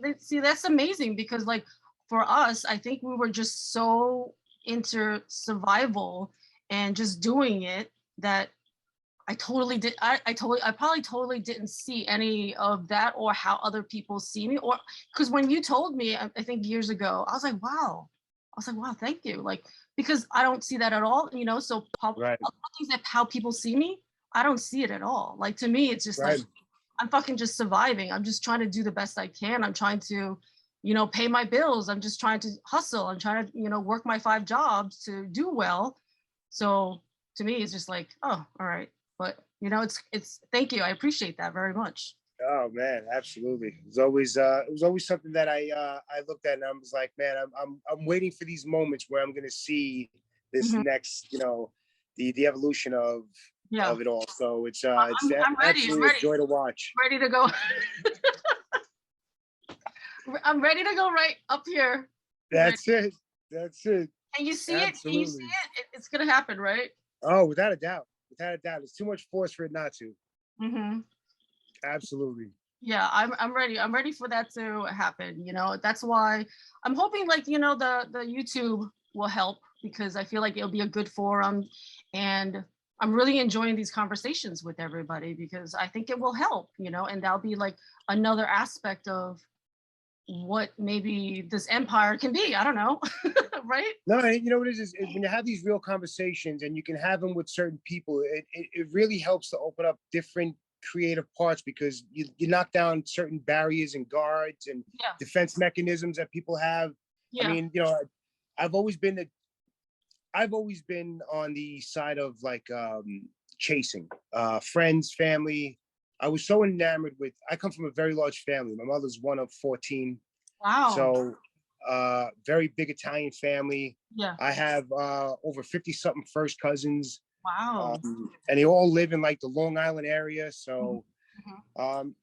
That's amazing because like for us, I think we were just so into survival and just doing it that I totally did. I probably totally didn't see any of that or how other people see me, or because when you told me, I think years ago, I was like, wow, thank you. Like, because I don't see that at all, so Right. things that how people see me, I don't see it at all. Like, to me, it's just like, I'm fucking just surviving. I'm just trying to do the best I can. I'm trying to, pay my bills. I'm just trying to hustle. I'm trying to, work my 5 jobs to do well. So to me, it's just like, oh, all right. But it's thank you. I appreciate that very much. Oh man, absolutely. It was always something that I looked at and I was like, man, I'm waiting for these moments where I'm gonna see this next, the evolution of it all. So it's I'm ready. absolutely a joy to watch. Ready to go. I'm ready to go right up here. That's it. And you see absolutely. It's gonna happen, right? Oh, without a doubt. It's too much force for it not to. Mm-hmm. Absolutely. Yeah, I'm ready. I'm ready for that to happen. That's why I'm hoping like, the YouTube will help because I feel like it'll be a good forum, and I'm really enjoying these conversations with everybody because I think it will help, and that'll be like another aspect of what maybe this empire can be. I don't know. Right? No, you know what it is when you have these real conversations and you can have them with certain people, it really helps to open up different creative parts because you knock down certain barriers and guards and defense mechanisms that people have. I mean, I've always been on the side of like chasing friends, family. I was so enamored I come from a very large family. My mother's one of 14. Wow. So very big Italian family. Yeah. I have over 50 something first cousins. Wow. And they all live in like the Long Island area. So, and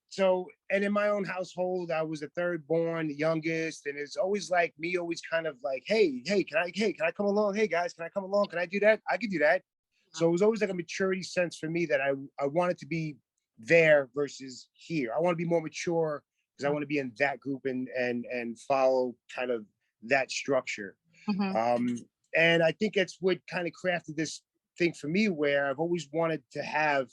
in my own household, I was the third born, the youngest, and it's always like me, always kind of like, hey, can I come along? Hey guys, can I come along? Can I do that? I can do that. So it was always like a maturity sense for me that I wanted to be there versus here. I want to be more mature because I want to be in that group and follow kind of that structure. And I think that's what kind of crafted this thing for me, where I've always wanted to have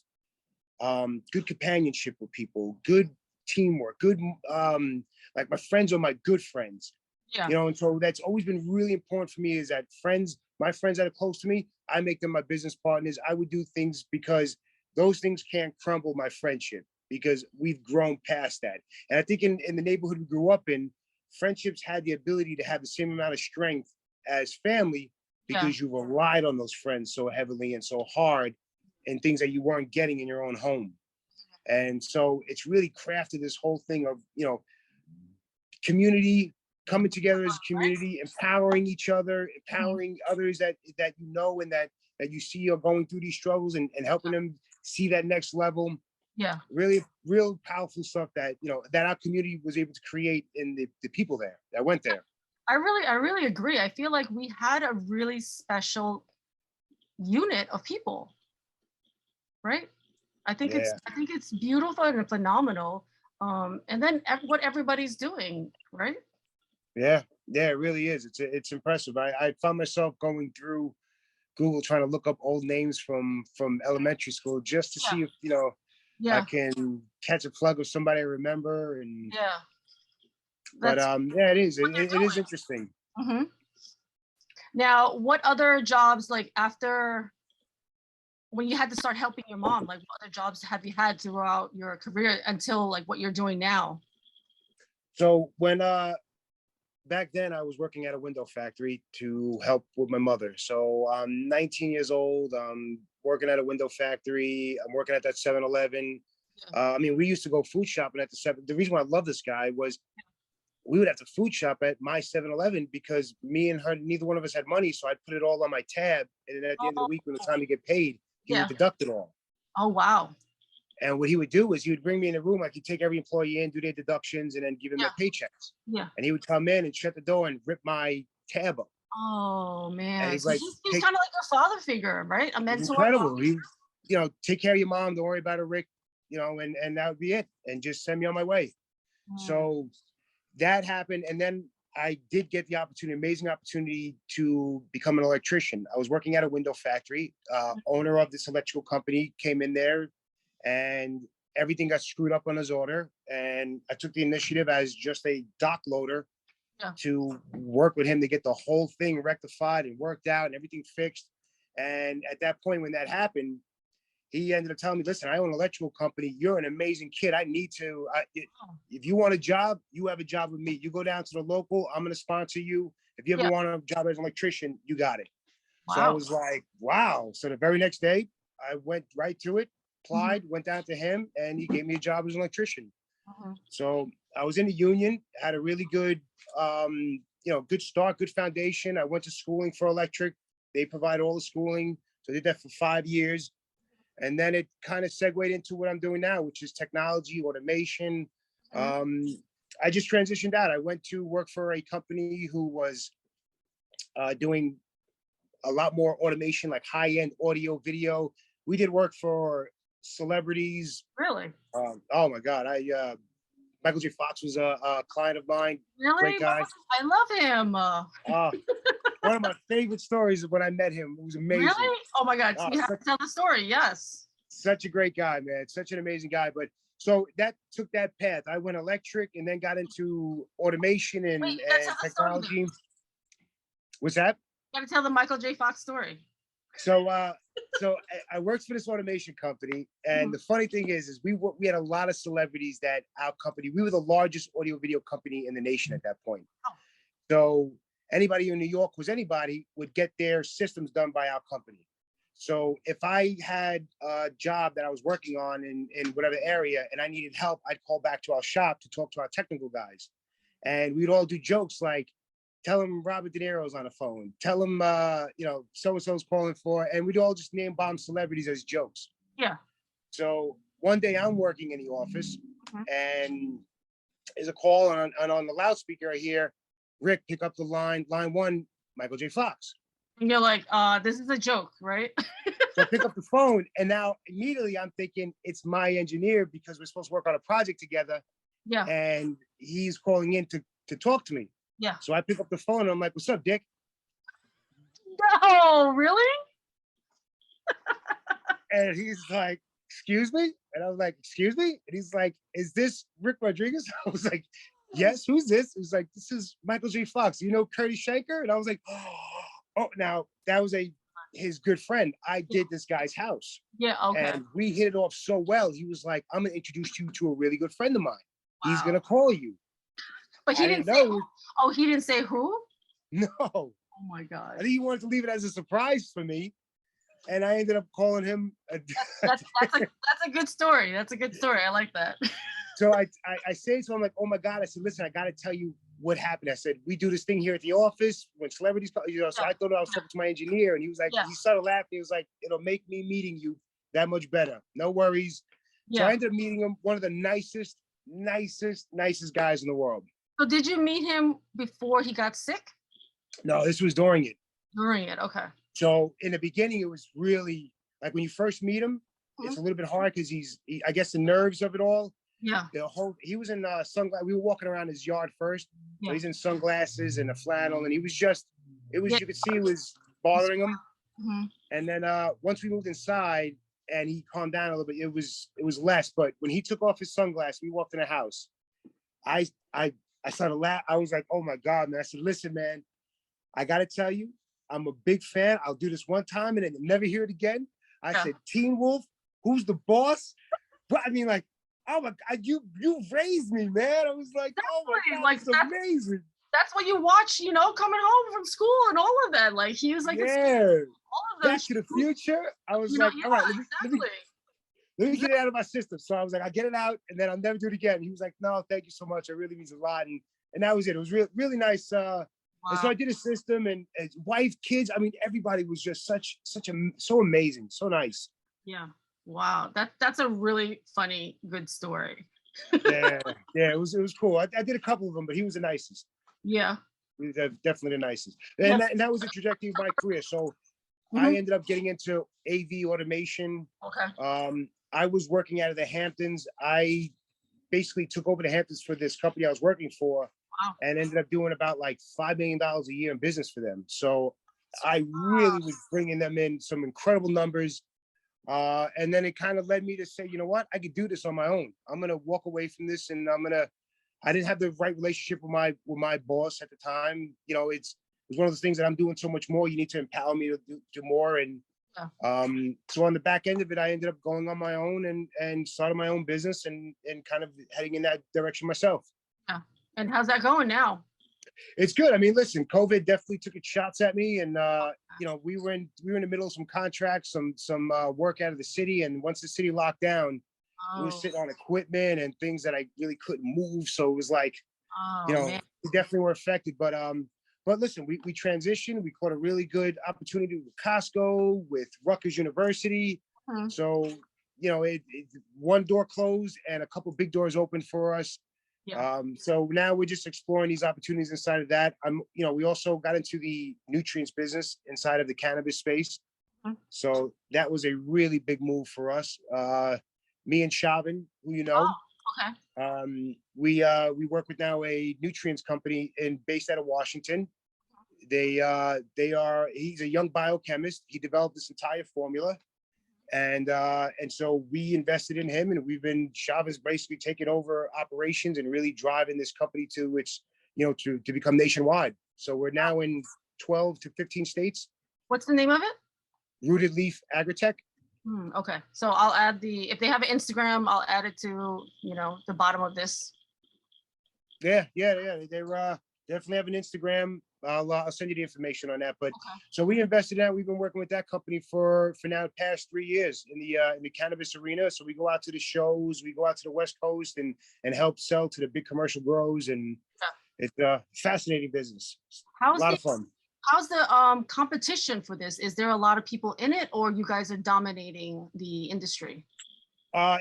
good companionship with people, good teamwork, good like my friends are my good friends. And so that's always been really important for me, is that my friends that are close to me, I make them my business partners. I would do things because those things can't crumble my friendship because we've grown past that. And I think in the neighborhood we grew up in, friendships had the ability to have the same amount of strength as family because you relied on those friends so heavily and so hard in things that you weren't getting in your own home. And so it's really crafted this whole thing of, community, coming together as a community, empowering each other, empowering others that and that you see are going through these struggles and helping them see that next level. Yeah. Really, real powerful stuff that, that our community was able to create in the people there that went there. I really agree. I feel like we had a really special unit of people, right? I think it's beautiful and phenomenal. And then what everybody's doing, right? Yeah, it really is. It's impressive. I found myself going through Google trying to look up old names from elementary school just to Yeah. see if I Yeah. can catch a plug of somebody I remember. And Yeah. but That's yeah, it is. what they're It is doing. interesting. Hmm. Now, what other jobs, like after when you had to start helping your mom, like what other jobs have you had throughout your career until like what you're doing now? So when back then I was working at a window factory to help with my mother. So I'm 19 years old. I'm working at a window factory. I'm working at that 7-Eleven. I mean, we used to go food shopping at the seven. The reason why I love this guy was we would have to food shop at my 7-Eleven because me and her, neither one of us had money. So I'd put it all on my tab. And then at the end of the week, when the time to get paid, he would Yeah. deduct it all. Oh, wow. And what he would do is he would bring me in a room. Like he'd take every employee in, do their deductions, and then give them Yeah. their paychecks. Yeah. And he would come in and shut the door and rip my tab up. Oh, And man. he's So like, he's kind of like your father figure, right? A he's mentor. incredible. He, take care of your mom. Don't worry about her, Rick. And that would be it. And just send me on my way. Mm. So that happened. And then I did get the opportunity, amazing opportunity to become an electrician. I was working at a window factory. Owner of this electrical company came in there and everything got screwed up on his order. And I took the initiative as just a dock loader to work with him to get the whole thing rectified and worked out and everything fixed. And at that point, when that happened, he ended up telling me, listen, I own an electrical company. You're an amazing kid. I need to, if you want a job, you have a job with me. You go down to the local, I'm going to sponsor you. If you ever want a job as an electrician, you got it. Wow. So I was like, wow. So the very next day, I went right to it, applied, went down to him, and he gave me a job as an electrician. So I was in the union, had a really good, good start, good foundation. I went to schooling for electric. They provide all the schooling. So I did that for 5 years. And then it kind of segued into what I'm doing now, which is technology, automation. I just transitioned out. I went to work for a company who was doing a lot more automation, like high-end audio, video. We did work for celebrities. Really? Oh my God. Michael J. Fox was a client of mine. Really? Great guy. I love him. One of my favorite stories of when I met him. It was amazing. Really? Oh my God. You have to tell the story. Yes. Such a great guy, man. Such an amazing guy. But so that took that path. I went electric and then got into automation and technology. What's that? You got to tell the Michael J. Fox story. So I worked for this automation company, and the funny thing is we had a lot of celebrities that our company. We were the largest audio video company in the nation at that point. Oh. So anybody in New York would get their systems done by our company. So if I had a job that I was working on in whatever area and I needed help, I'd call back to our shop to talk to our technical guys, and we'd all do jokes like, tell him Robert De Niro's on the phone. Tell him, so-and-so's calling for, and we'd all just name bomb celebrities as jokes. Yeah. So one day I'm working in the office and there's a call and on the loudspeaker I hear, Rick, pick up the line 1, Michael J. Fox. And you're like, this is a joke, right? So I pick up the phone and now immediately I'm thinking it's my engineer because we're supposed to work on a project together. Yeah. And he's calling in to talk to me. Yeah. So I pick up the phone and I'm like, what's up, Dick? No, really? And he's like, excuse me? And I was like, excuse me? And he's like, is this Rick Rodriguez? I was like, yes, who's this? He was like, this is Michael J. Fox. You know Curtis Shanker? And I was like, oh, now that was his good friend. I did this guy's house. Yeah, okay. And we hit it off so well. He was like, I'm going to introduce you to a really good friend of mine. Wow. He's going to call you. But he didn't say who? Oh, he didn't say who? No. Oh my God. I think he wanted to leave it as a surprise for me. And I ended up calling him. That's a good story. That's a good story. I like that. So I say to him, like, oh my God. I said, listen, I got to tell you what happened. I said, we do this thing here at the office when celebrities call, so I thought I was talking to my engineer. And he was like, he started laughing. He was like, it'll make me meeting you that much better. No worries. So I ended up meeting him, one of the nicest guys in the world. So did you meet him before he got sick? No, this was during it. During it, okay. So in the beginning, it was really like when you first meet him, it's a little bit hard because I guess the nerves of it all. Yeah. He was in sunglasses. We were walking around his yard first. Yeah. So he's in sunglasses and a flannel, and he was just, you could see it was bothering him. Mhm. And then once we moved inside and he calmed down a little bit, it was less. But when he took off his sunglasses, we walked in the house. I I I started laughing. I was like, oh my God, man. I said, listen, man, I gotta tell you, I'm a big fan. I'll do this one time and then never hear it again. I Yeah. said, Teen Wolf, who's the boss? But I mean, like, oh my God, you raised me, man. I was like, oh my Exactly. God, Like it's amazing. that's what you watch, you know, coming home from school and all of that. Like he was like Yeah. all of those Back to the shows, Future. I was you know, like, all right, yeah, exactly. let me get it out of my system. So I was like, I'll get it out and then I'll never do it again. He was like, no, thank you so much. It really means a lot. And that was it. It was really nice. And so Wow. I did a system and his wife, kids. I mean, everybody was just so amazing, so nice. Yeah. Wow. That's a really funny, good story. Yeah, it was cool. I did a couple of them, but he was the nicest. Yeah. He was definitely the nicest. Yeah. And that was the trajectory of my career. So I Mhm. ended up getting into AV automation. Okay. I was working out of the Hamptons. I basically took over the Hamptons for this company I was working for, Wow. and ended up doing about like $5 million a year in business for them. So I really was bringing them in some incredible numbers. And then it kind of led me to say, you know what, I could do this on my own. I'm gonna walk away from this, and I didn't have the right relationship with my boss at the time. You know, it's one of those things that I'm doing so much more. You need to empower me to do more. And Yeah. so on the back end of it, I ended up going on my own and started my own business and kind of heading in that direction myself. Yeah. And how's that going now? It's good. I mean, listen, COVID definitely took its shots at me, and you know, we were in the middle of some contracts, some work out of the city, and once the city locked down, we were Oh, sitting on equipment and things that I really couldn't move. So it was like, you oh know, man. we definitely were affected. But listen, we transitioned. We caught a really good opportunity with Costco, with Rutgers University. Mhm. So you know, one door closed and a couple big doors opened for us. Yeah. So now we're just exploring these opportunities inside of that. You know, we also got into the nutrients business inside of the cannabis space. Mhm. So that was a really big move for us. Me and Shavin, who you know, Okay. we work with now a nutrients company based out of Washington. He's a young biochemist. He developed this entire formula. And so we invested in him, and Chavin's basically taken over operations and really driving this company to its, you know, to become nationwide. So we're now in 12 to 15 states. What's the name of it? Rooted Leaf Agritech. Okay. So I'll add if they have an Instagram, I'll add it to, you know, the bottom of this. Yeah. They're definitely have an Instagram. I'll send you the information on that. But Okay. so we invested in that. We've been working with that company for now the past 3 years in the cannabis arena. So we go out to the shows, we go out to the West Coast and help sell to the big commercial grows, and it's a fascinating business. A lot of fun. How's the competition for this? Is there a lot of people in it, or you guys are dominating the industry?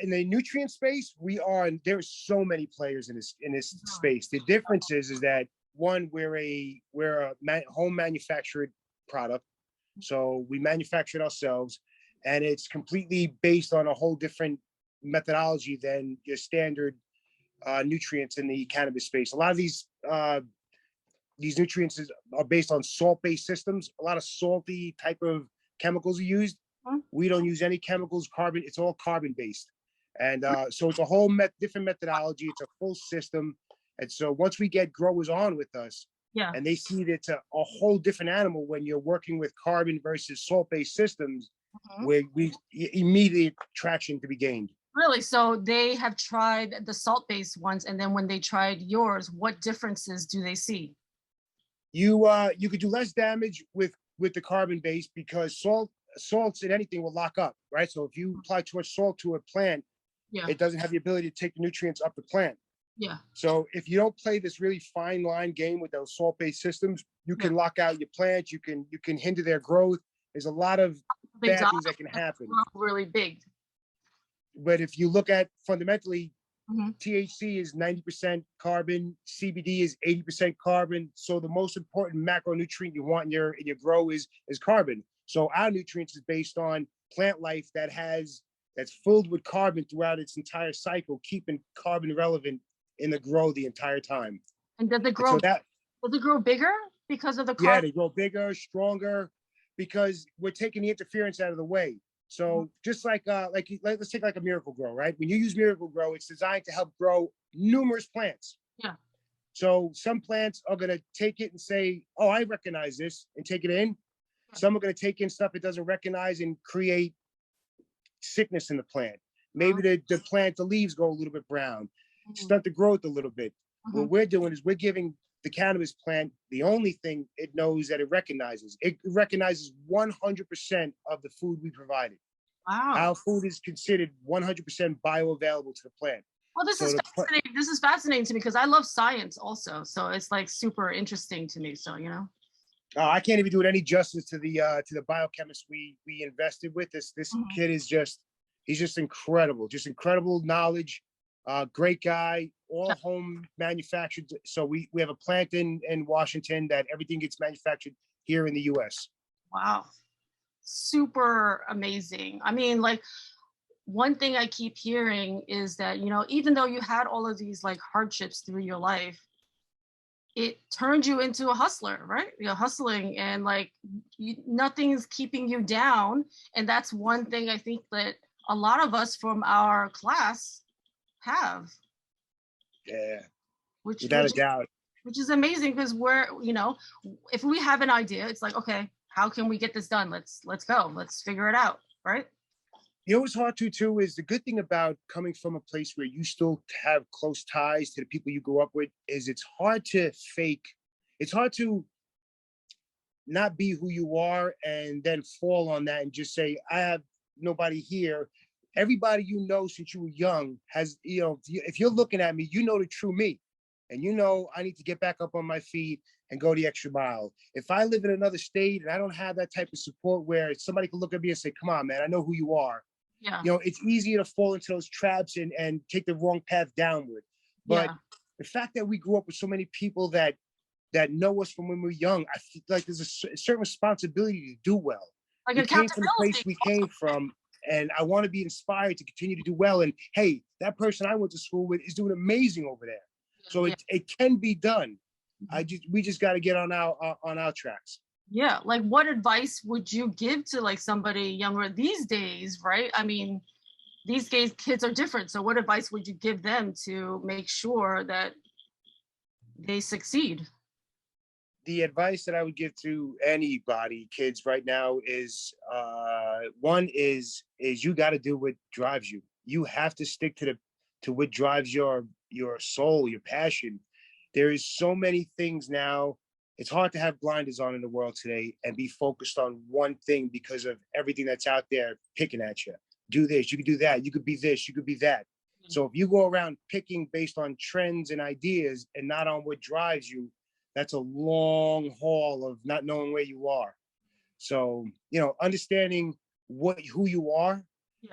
In the nutrient space, there's so many players in this space. The difference is that one, we're a home manufactured product, so we manufacture it ourselves, and it's completely based on a whole different methodology than your standard nutrients in the cannabis space. A lot of these nutrients are based on salt-based systems. A lot of salty type of chemicals are used. We don't use any chemicals, carbon. It's all carbon-based. And so it's a whole different methodology. It's a full system. And so once we get growers on with us, and they see that it's a whole different animal when you're working with carbon versus salt-based systems, where we immediate traction to be gained. Really? So they have tried the salt-based ones, and then when they tried yours, what differences do they see? You could do less damage with the carbon-based because salts in anything will lock up, right? So if you apply too much salt to a plant, it doesn't have the ability to take the nutrients up the plant. Yeah. So if you don't play this really fine line game with those salt-based systems, you can lock out your plants. You can hinder their growth. There's a lot of bad things that can happen. Really big. But if you look at fundamentally, THC is 90% carbon, CBD is 80% carbon. So the most important macronutrient you want in your grow is carbon. So our nutrients is based on plant life that's filled with carbon throughout its entire cycle, keeping carbon relevant in the grow the entire time. And does it grow? Does it grow bigger because of the carbon? Yeah, they grow bigger, stronger, because we're taking the interference out of the way. So just let's take like a Miracle Grow, right? When you use Miracle Grow, it's designed to help grow numerous plants. Yeah. So some plants are going to take it and say, oh, I recognize this, and take it in. Some are going to take in stuff it doesn't recognize and create sickness in the plant. Maybe the leaves go a little bit brown, stunt the growth a little bit. What we're doing is we're giving the cannabis plant the only thing it knows that it recognizes. It recognizes 100% of the food we provided. Wow. Our food is considered 100% bioavailable to the plant. Well, this is fascinating. This is fascinating to me because I love science also. So it's like super interesting to me. So, I can't even do it any justice to the biochemist we invested with. This kid is he's just incredible knowledge. Great guy, all home manufactured. So we have a plant in Washington that everything gets manufactured here in the US. Wow. Super amazing. I mean, like, one thing I keep hearing is that, even though you had all of these like hardships through your life, it turned you into a hustler, right? Hustling, and like nothing's keeping you down. And that's one thing I think that a lot of us from our class have. Yeah, without a doubt. Which is amazing because we're, if we have an idea, it's like, okay, how can we get this done? Let's go. Let's figure it out, right? What's hard too is the good thing about coming from a place where you still have close ties to the people you grew up with is it's hard to fake. It's hard to not be who you are and then fall on that and just say, I have nobody here. Everybody since you were young has, if you're looking at me, the true me. And I need to get back up on my feet and go the extra mile. If I live in another state and I don't have that type of support where somebody can look at me and say, come on, man, I know who you are. Yeah. It's easier to fall into those traps and take the wrong path downward. But the fact that we grew up with so many people that know us from when we were young, I feel like there's a certain responsibility to do well. Like we came from the place we came from, and I want to be inspired to continue to do well. And hey, that person I went to school with is doing amazing over there. So it can be done. We just got to get on our tracks. Yeah. Like, what advice would you give to like somebody younger these days, right? I mean, these days kids are different. So what advice would you give them to make sure that they succeed? The advice that I would give to anybody, kids right now, is one is you got to do what drives you. You have to stick to what drives your soul, your passion. There is so many things now. It's hard to have blinders on in the world today and be focused on one thing because of everything that's out there picking at you. Do this, you could do that, you could be this, you could be that. So if you go around picking based on trends and ideas and not on what drives you, that's a long haul of not knowing where you are. So, understanding who you are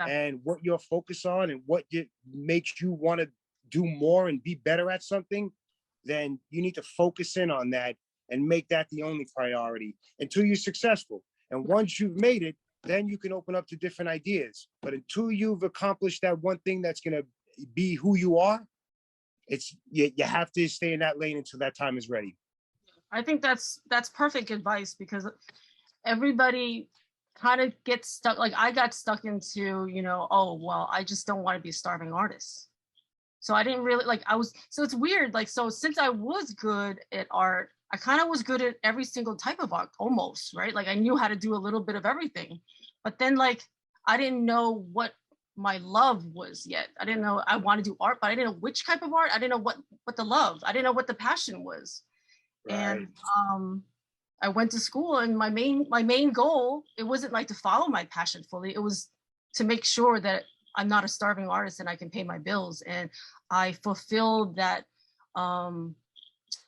and what you're focused on and what makes you want to do more and be better at something, then you need to focus in on that and make that the only priority until you're successful. And once you've made it, then you can open up to different ideas. But until you've accomplished that one thing that's going to be who you are, you have to stay in that lane until that time is ready. I think that's perfect advice because everybody kind of gets stuck. Like I got stuck into, oh, well, I just don't want to be a starving artist. So I didn't really so it's weird. Like, so since I was good at art, I kind of was good at every single type of art almost, right? Like I knew how to do a little bit of everything, but then like, I didn't know what my love was yet. I didn't know I want to do art, but I didn't know which type of art. I didn't know what the love, I didn't know what the passion was. Right. And I went to school and my main goal, it wasn't like to follow my passion fully. It was to make sure that I'm not a starving artist and I can pay my bills. And I fulfilled that,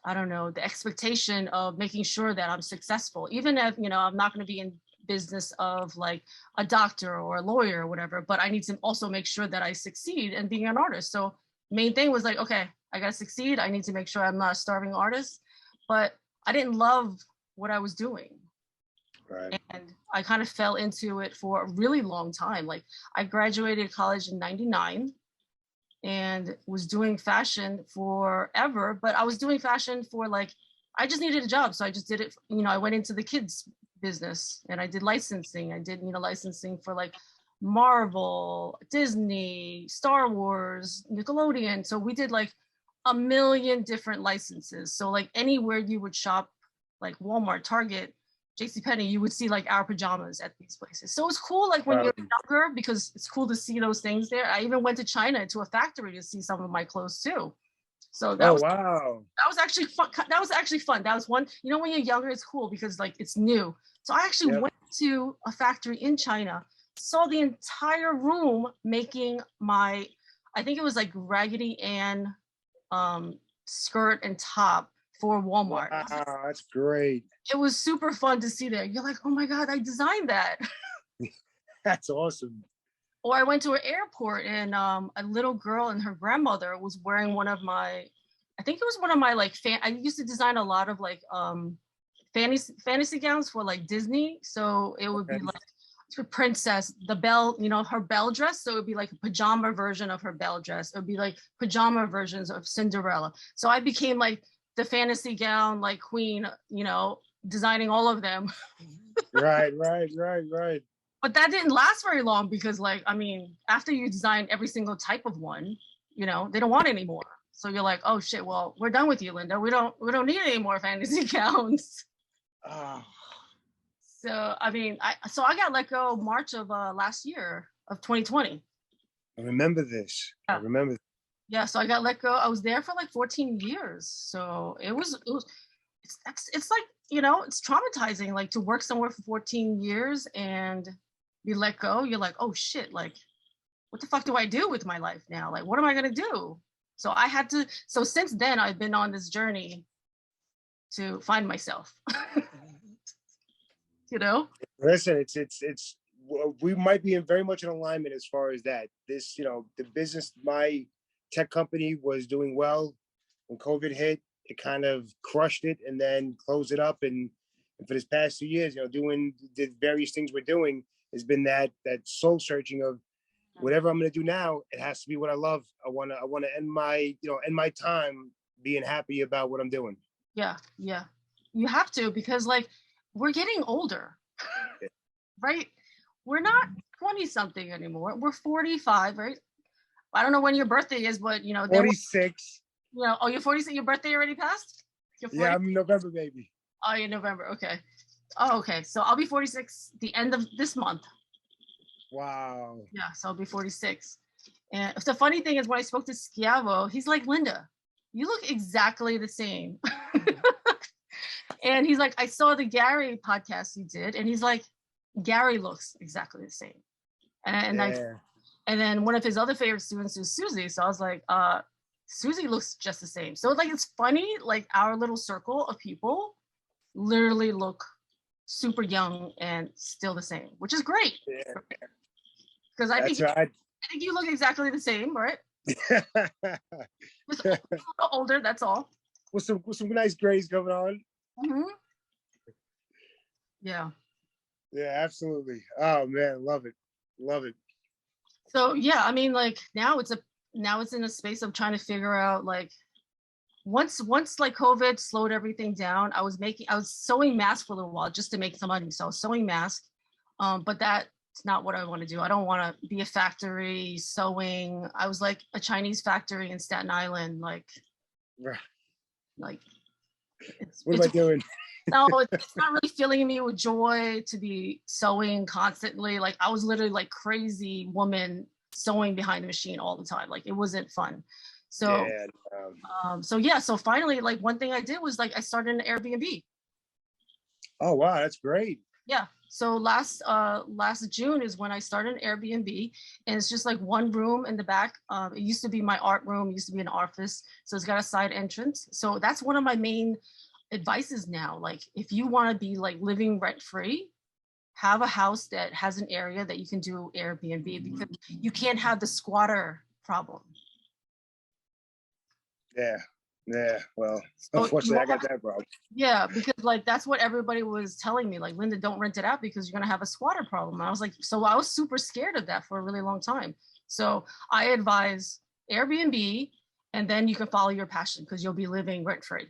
I don't know, the expectation of making sure that I'm successful, even if, I'm not going to be in business of like a doctor or a lawyer or whatever, but I need to also make sure that I succeed in being an artist. So main thing was like, okay, I got to succeed. I need to make sure I'm not a starving artist, but I didn't love what I was doing. Right. And I kind of fell into it for a really long time. Like I graduated college in '99 and was doing fashion forever, but I was doing fashion for like, I just needed a job. So I just did it. I went into the kids business, and I did licensing. I did, licensing for like Marvel, Disney, Star Wars, Nickelodeon. So we did like a million different licenses. So like anywhere you would shop, like Walmart, Target, JCPenney, you would see like our pajamas at these places. So it's cool, like when you're younger, because it's cool to see those things there. I even went to China to a factory to see some of my clothes too. So that was wow. That was actually fun. That was actually fun. That was one, when you're younger, it's cool because like it's new. So I actually went to a factory in China, saw the entire room making my, I think it was like Raggedy Ann skirt and top for Walmart. Wow, that's great. It was super fun to see that. You're like, oh my God, I designed that. That's awesome. Or I went to an airport and a little girl and her grandmother was wearing one of my, I think it was one of my like, I used to design a lot of like fantasy gowns for like Disney. So it would be like for princess, the Belle, her Belle dress. So it would be like a pajama version of her Belle dress. It would be like pajama versions of Cinderella. So I became like the fantasy gown, like queen, designing all of them. Right. But that didn't last very long because like, I mean, after you design every single type of one, they don't want any more. So you're like, oh shit, well, we're done with you, Linda. We don't need any more fantasy gowns. Oh. So, I mean, I got let go March of last year of 2020. I remember this. Yeah. I remember. Yeah, so I got let go. I was there for like 14 years. So it's like, it's traumatizing, like to work somewhere for 14 years and be let go. You're like, oh shit, like, what the fuck do I do with my life now? Like, what am I going to do? So since then I've been on this journey to find myself. Listen, it's we might be in very much in alignment as far as that. This, the business, my tech company was doing well when COVID hit. It kind of crushed it and then closed it up. And for this past 2 years, doing the various things we're doing has been that soul searching of whatever I'm going to do now. It has to be what I love. I want to end my time being happy about what I'm doing. Yeah. You have to, because like we're getting older, right? We're not 20 something anymore. We're 45, right? I don't know when your birthday is, but 46. Oh, you're 46. Your birthday already passed? Yeah, I'm November baby. Oh, you're November. Okay. Oh, okay. So I'll be 46 the end of this month. Wow. Yeah, so I'll be 46. And the funny thing is, when I spoke to Schiavo, he's like, Linda, you look exactly the same. And he's like, I saw the Gary podcast you did, and he's like, Gary looks exactly the same. And then one of his other favorite students is Susie. So I was like, Susie looks just the same. So like, it's funny, like our little circle of people literally look super young and still the same, which is great. Because I think you look exactly the same, right? Just a little older, that's all. With some nice grays going on. Mm-hmm. Yeah, absolutely. Oh man, love it. So yeah, I mean, like now it's in a space of trying to figure out, like, once like COVID slowed everything down, I was sewing masks for a little while just to make some money. So I was sewing masks, but that's not what I want to do. I don't want to be a factory sewing. I was like a Chinese factory in Staten Island, like what am I doing? No, it's not really filling me with joy to be sewing constantly. Like I was literally like crazy woman sewing behind the machine all the time. Like it wasn't fun. So, so finally, like one thing I did was like I started an Airbnb. Oh wow, that's great. Yeah. So last June is when I started an Airbnb, and it's just like one room in the back. It used to be my art room, it used to be an office, so it's got a side entrance. So that's one of my main advices now. Like if you want to be like living rent free, have a house that has an area that you can do Airbnb, because you can't have the squatter problem. Yeah. Well, unfortunately, I got that problem. Yeah, because like that's what everybody was telling me. Like, Linda, don't rent it out because you're gonna have a squatter problem. And I was like, so I was super scared of that for a really long time. So I advise Airbnb, and then you can follow your passion because you'll be living rent free.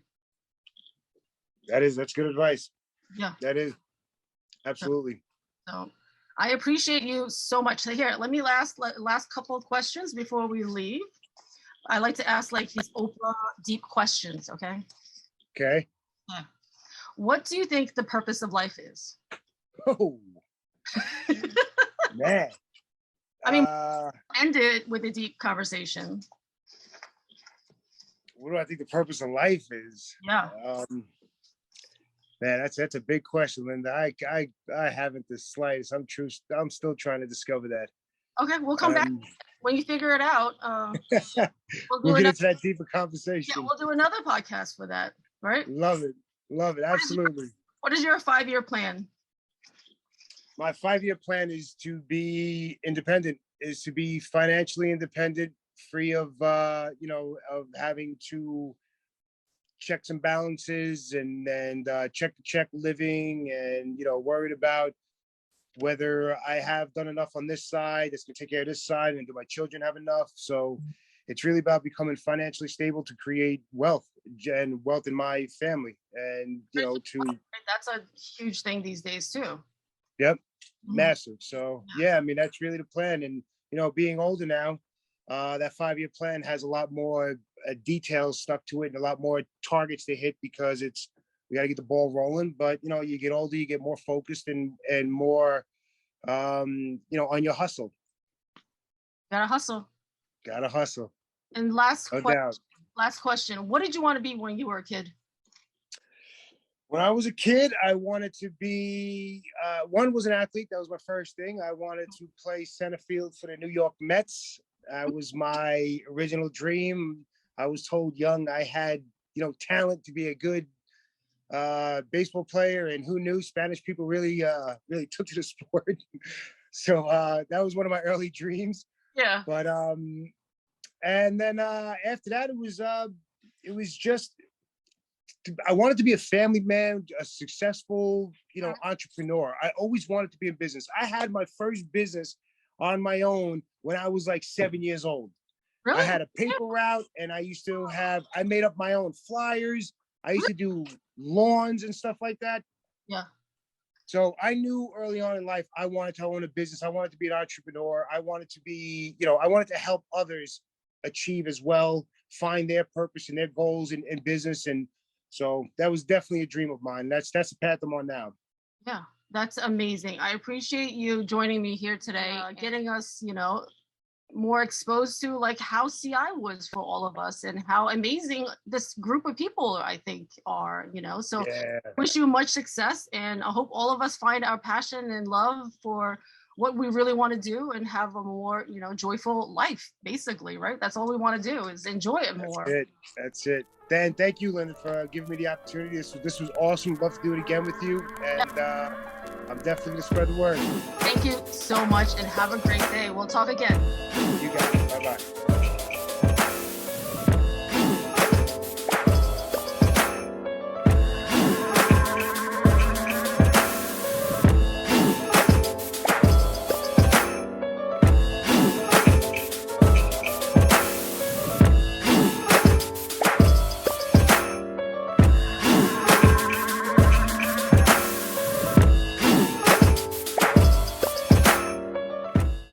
That's good advice. Yeah. That is. Absolutely. So I appreciate you so much. So here, let me last couple of questions before we leave. I like to ask like these Oprah deep questions, okay? Okay. Yeah. What do you think the purpose of life is? Oh, man. I mean, end it with a deep conversation. What do I think the purpose of life is? Yeah. Man, that's a big question, Linda. I haven't the slightest. I'm still trying to discover that. Okay, we'll come back when you figure it out. We'll get into that deeper conversation. Yeah, we'll do another podcast for that, right? Love it, absolutely. What is your 5-year plan? My 5-year plan is to be independent. Is to be financially independent, free of of having to checks and balances and check to check living, and worried about whether I have done enough on this side that's gonna take care of this side, and do my children have enough. So it's really about becoming financially stable to create wealth and wealth in my family, and that's a huge thing these days too. Yep, massive. So yeah, I mean, that's really the plan. And being older now, that 5-year plan has a lot more details stuck to it and a lot more targets to hit, because we got to get the ball rolling. But you get older, you get more focused and more on your hustle. Gotta hustle. And last question, what did you want to be when you were a kid? When I was a kid, I wanted to be, one was an athlete. That was my first thing. I wanted to play center field for the New York Mets. That was my original dream. I was told young I had, talent to be a good baseball player, and who knew Spanish people really took to the sport. So that was one of my early dreams. Yeah. But and then after that, it was just, I wanted to be a family man, a successful, entrepreneur. I always wanted to be in business. I had my first business on my own when I was like 7 years old. Really? I had a paper route, and I made up my own flyers. I used to do lawns and stuff like that. Yeah. So I knew early on in life, I wanted to own a business. I wanted to be an entrepreneur. I wanted to be, I wanted to help others achieve as well, find their purpose and their goals in business. And so that was definitely a dream of mine. That's the path I'm on now. Yeah, that's amazing. I appreciate you joining me here today, getting us, more exposed to like how CI was for all of us and how amazing this group of people I think are, so wish you much success, and I hope all of us find our passion and love for what we really want to do and have a more, joyful life, basically, right? That's all we want to do, is enjoy it more. That's it. Dan, thank you, Linda, for giving me the opportunity. This was awesome. Love to do it again with you. And I'm definitely going to spread the word. Thank you so much, and have a great day. We'll talk again. You got it. Bye-bye.